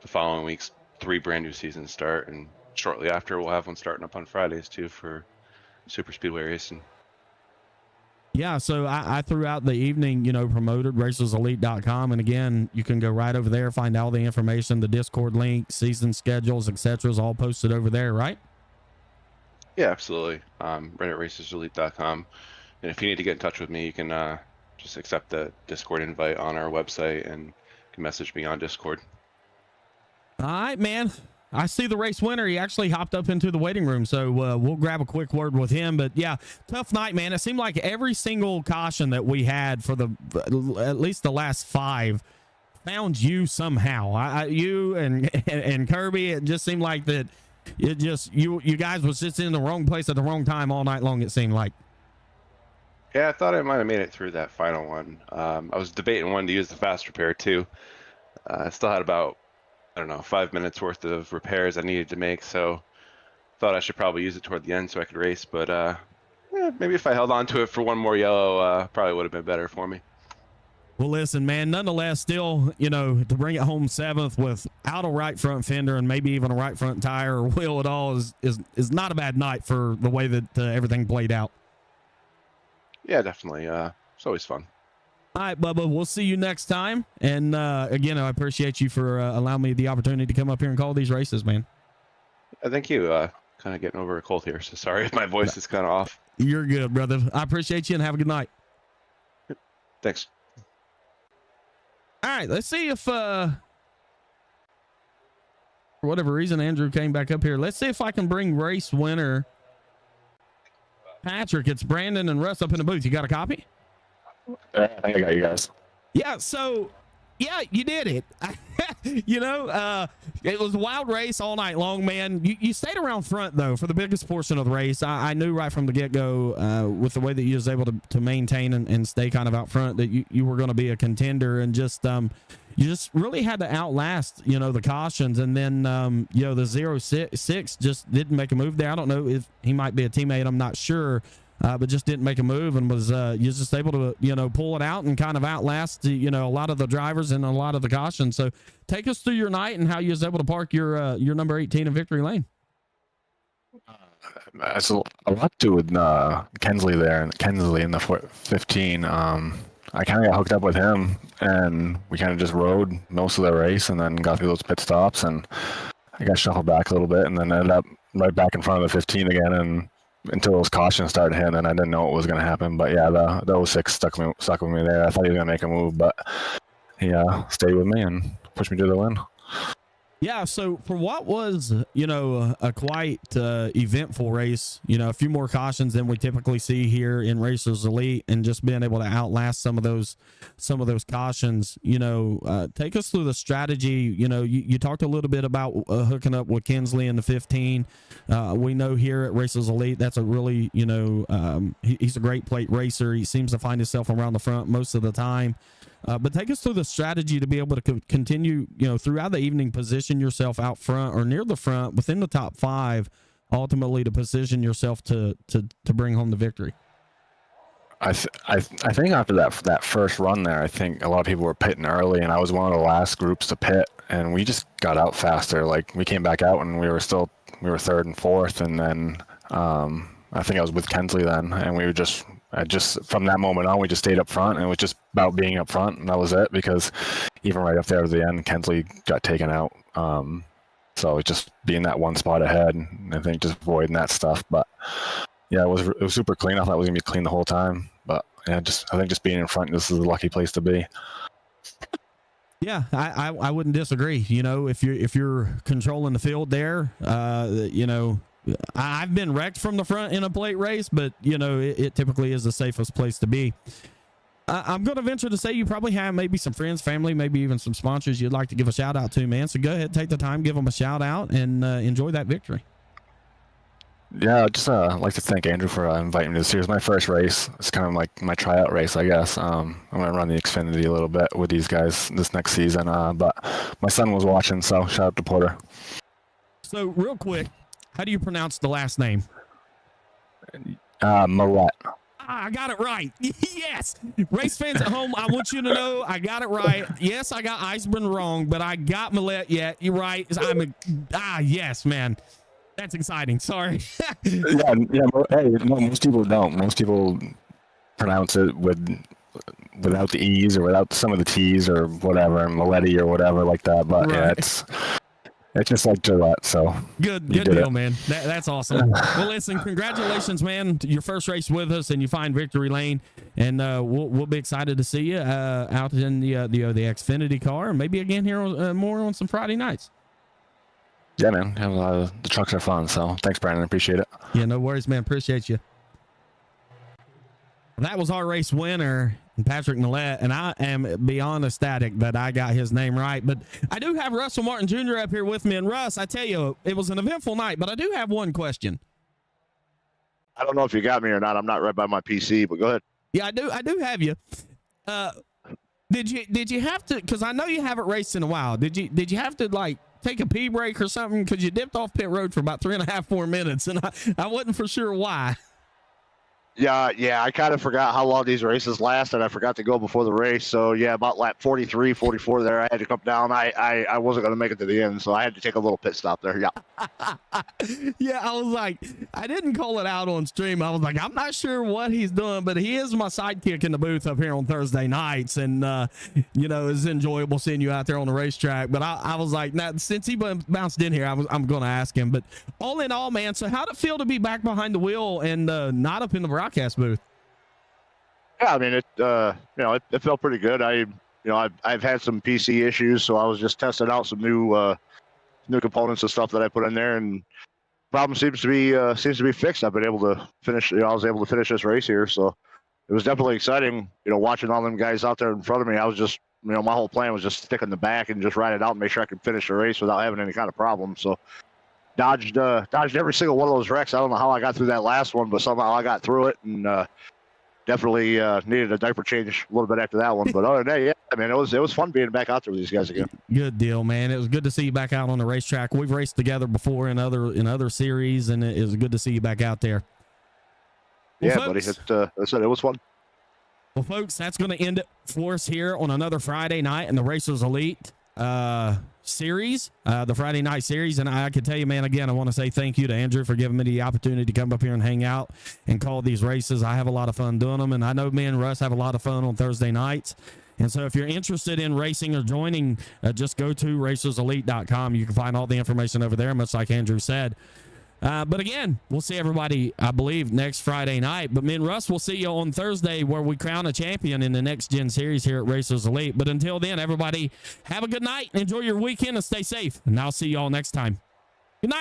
following week's 3 brand new seasons start, and shortly after we'll have one starting up on Fridays too for super speedway racing. Yeah, so I throughout the evening, promoted racerselite.com, and again, you can go right over there, find all the information, the Discord link, season schedules, etc. is all posted over there, right? Yeah, absolutely. Right at racerselite.com. And if you need to get in touch with me, you can just accept the Discord invite on our website and you can message me on Discord. All right, man. I see the race winner. He actually hopped up into the waiting room, so we'll grab a quick word with him. But yeah, tough night, man. It seemed like every single caution that we had for at least the last 5 found you somehow. You and Kirby. It just seemed like that. It just you guys was just in the wrong place at the wrong time all night long. It seemed like. Yeah, I thought I might have made it through that final one. I was debating when to use the fast repair too. I still had about, I don't know, 5 minutes worth of repairs I needed to make, so thought I should probably use it toward the end so I could race. But yeah, maybe if I held on to it for one more yellow, probably would have been better for me. Well, listen, man, nonetheless, still, to bring it home 7th without a right front fender and maybe even a right front tire or wheel at all is not a bad night for the way that everything played out. Yeah, definitely. It's always fun. All right, Bubba, we'll see you next time. And again, I appreciate you for allowing me the opportunity to come up here and call these races, man. Thank you. Kind of getting over a cold here, so sorry if my voice is kind of off. You're good, brother. I appreciate you and have a good night. Thanks. All right, let's see if for whatever reason Andrew came back up here. Let's see if I can bring race winner Patrick. It's Brandon and Russ up in the booth. You got a copy? I think I got you guys. Yeah, so yeah, you did it. It was a wild race all night long, man. You stayed around front though for the biggest portion of the race. I knew right from the get-go with the way that you was able to maintain and stay kind of out front that you were going to be a contender, and just you just really had to outlast the cautions, and then the 06 just didn't make a move there. I don't know if he might be a teammate, I'm not sure. But just didn't make a move, and was you just able to pull it out and kind of outlast a lot of the drivers and a lot of the cautions. So take us through your night and how you was able to park your number 18 in victory lane. It's a lot to do with Kensley there, and Kensley in the 15. I kind of got hooked up with him, and we kind of just rode most of the race, and then got through those pit stops, and I got shuffled back a little bit, and then ended up right back in front of the 15 again, and until those cautions started hitting, and I didn't know what was going to happen. But yeah, the 06 stuck with me there. I thought he was going to make a move, but he stayed with me and pushed me to the win. Yeah, so for what was, a quite eventful race, a few more cautions than we typically see here in Racers Elite, and just being able to outlast some of those cautions, take us through the strategy. You talked a little bit about hooking up with Kinsley in the 15. We know here at Racers Elite, that's a really, he's a great plate racer. He seems to find himself around the front most of the time. But take us through the strategy to be able to continue, throughout the evening, position yourself out front or near the front within the top 5, ultimately to position yourself to bring home the victory. I think after that first run there, I think a lot of people were pitting early, and I was one of the last groups to pit, and we just got out faster. Like, we came back out and we were 3rd and 4th, and then I think I was with Kensley then, and we were just from that moment on, we just stayed up front, and it was just about being up front, and that was it, because even right up there at the end, Kensley got taken out. So just being that one spot ahead, and I think just avoiding that stuff. But yeah, it was super clean. I thought it was gonna be clean the whole time, but yeah, I think just being in front, this is a lucky place to be. Yeah, I wouldn't disagree. You know, if you're controlling the field there, you know, I've been wrecked from the front in a plate race, but you know, it typically is the safest place to be. I'm going to venture to say you probably have maybe some friends, family, maybe even some sponsors you'd like to give a shout out to, man. So go ahead, take the time, give them a shout out, and enjoy that victory. Yeah, I'd just like to thank Andrew for inviting me to this year's my first race. It's kind of like my tryout race, I guess. I'm going to run the Xfinity a little bit with these guys this next season. But my son was watching, so shout out to Porter. So real quick, how do you pronounce the last name? Millette. I got it right. Yes. Race fans at home, I want you to know I got it right. Yes, I got Iceburn wrong, but I got Millette. Yeah, you're right. Yes, man. That's exciting. Sorry. yeah. Hey, no, most people don't. Most people pronounce it without the E's or without some of the T's or whatever, and Milletti or whatever like that. But right. Yeah, it's just like Gillette. So good deal, man. That's awesome. Well, listen, congratulations, man. Your first race with us, and you find victory lane, and we'll be excited to see you out in the Xfinity car, and maybe again here more on some Friday nights. Yeah, man. The trucks are fun. So thanks, Brandon. Appreciate it. Yeah, no worries, man. Appreciate you. That was our race winner, Patrick Millette, and I am beyond ecstatic that I got his name right. But I do have Russell Martin Jr. up here with me. And Russ, I tell you, it was an eventful night, but I do have one question. I don't know if you got me or not. I'm not right by my PC, but go ahead. Yeah, I do have you. Did you have to, because I know you haven't raced in a while. Did you have to like take a pee break or something? Because you dipped off pit road for about 3.5, 4 minutes, and I wasn't for sure why. Yeah, I kind of forgot how long these races last, and I forgot to go before the race. So, yeah, about lap 43, 44 there, I had to come down. I wasn't going to make it to the end, so I had to take a little pit stop there, yeah. Yeah, I was like, I didn't call it out on stream. I was like, I'm not sure what he's doing, but he is my sidekick in the booth up here on Thursday nights, and, you know, it's enjoyable seeing you out there on the racetrack. But I was like, now, since he bounced in here, I'm going to ask him. But all in all, man, so how'd it feel to be back behind the wheel and not up in the broadcast booth? Yeah, I mean, it felt pretty good. I've had some PC issues, so I was just testing out some new components and stuff that I put in there, and problem seems to be fixed. I've been able to finish. I was able to finish this race here, so it was definitely exciting. Watching all them guys out there in front of me, I was just, my whole plan was just stick in the back and just ride it out and make sure I could finish the race without having any kind of problem. So dodged every single one of those wrecks. I don't know how I got through that last one, but somehow I got through it, and definitely needed a diaper change a little bit after that one. But other than that, yeah, I mean, it was fun being back out there with these guys again. Good deal, man. It was good to see you back out on the racetrack. We've raced together before in other series, and it was good to see you back out there. Well, yeah, folks, buddy. I said it was fun. Well, folks, that's going to end it for us here on another Friday night in the Racers Elite series, the Friday night series. And I can tell you, man, again, I want to say thank you to Andrew for giving me the opportunity to come up here and hang out and call these races. I have a lot of fun doing them, and I know me and Russ have a lot of fun on Thursday nights. And so if you're interested in racing or joining, just go to racerselite.com. You can find all the information over there, much like Andrew said. But again, we'll see everybody, I believe, next Friday night. But me and Russ will see you on Thursday, where we crown a champion in the Next Gen Series here at Racers Elite. But until then, everybody, have a good night, enjoy your weekend, and stay safe. And I'll see you all next time. Good night.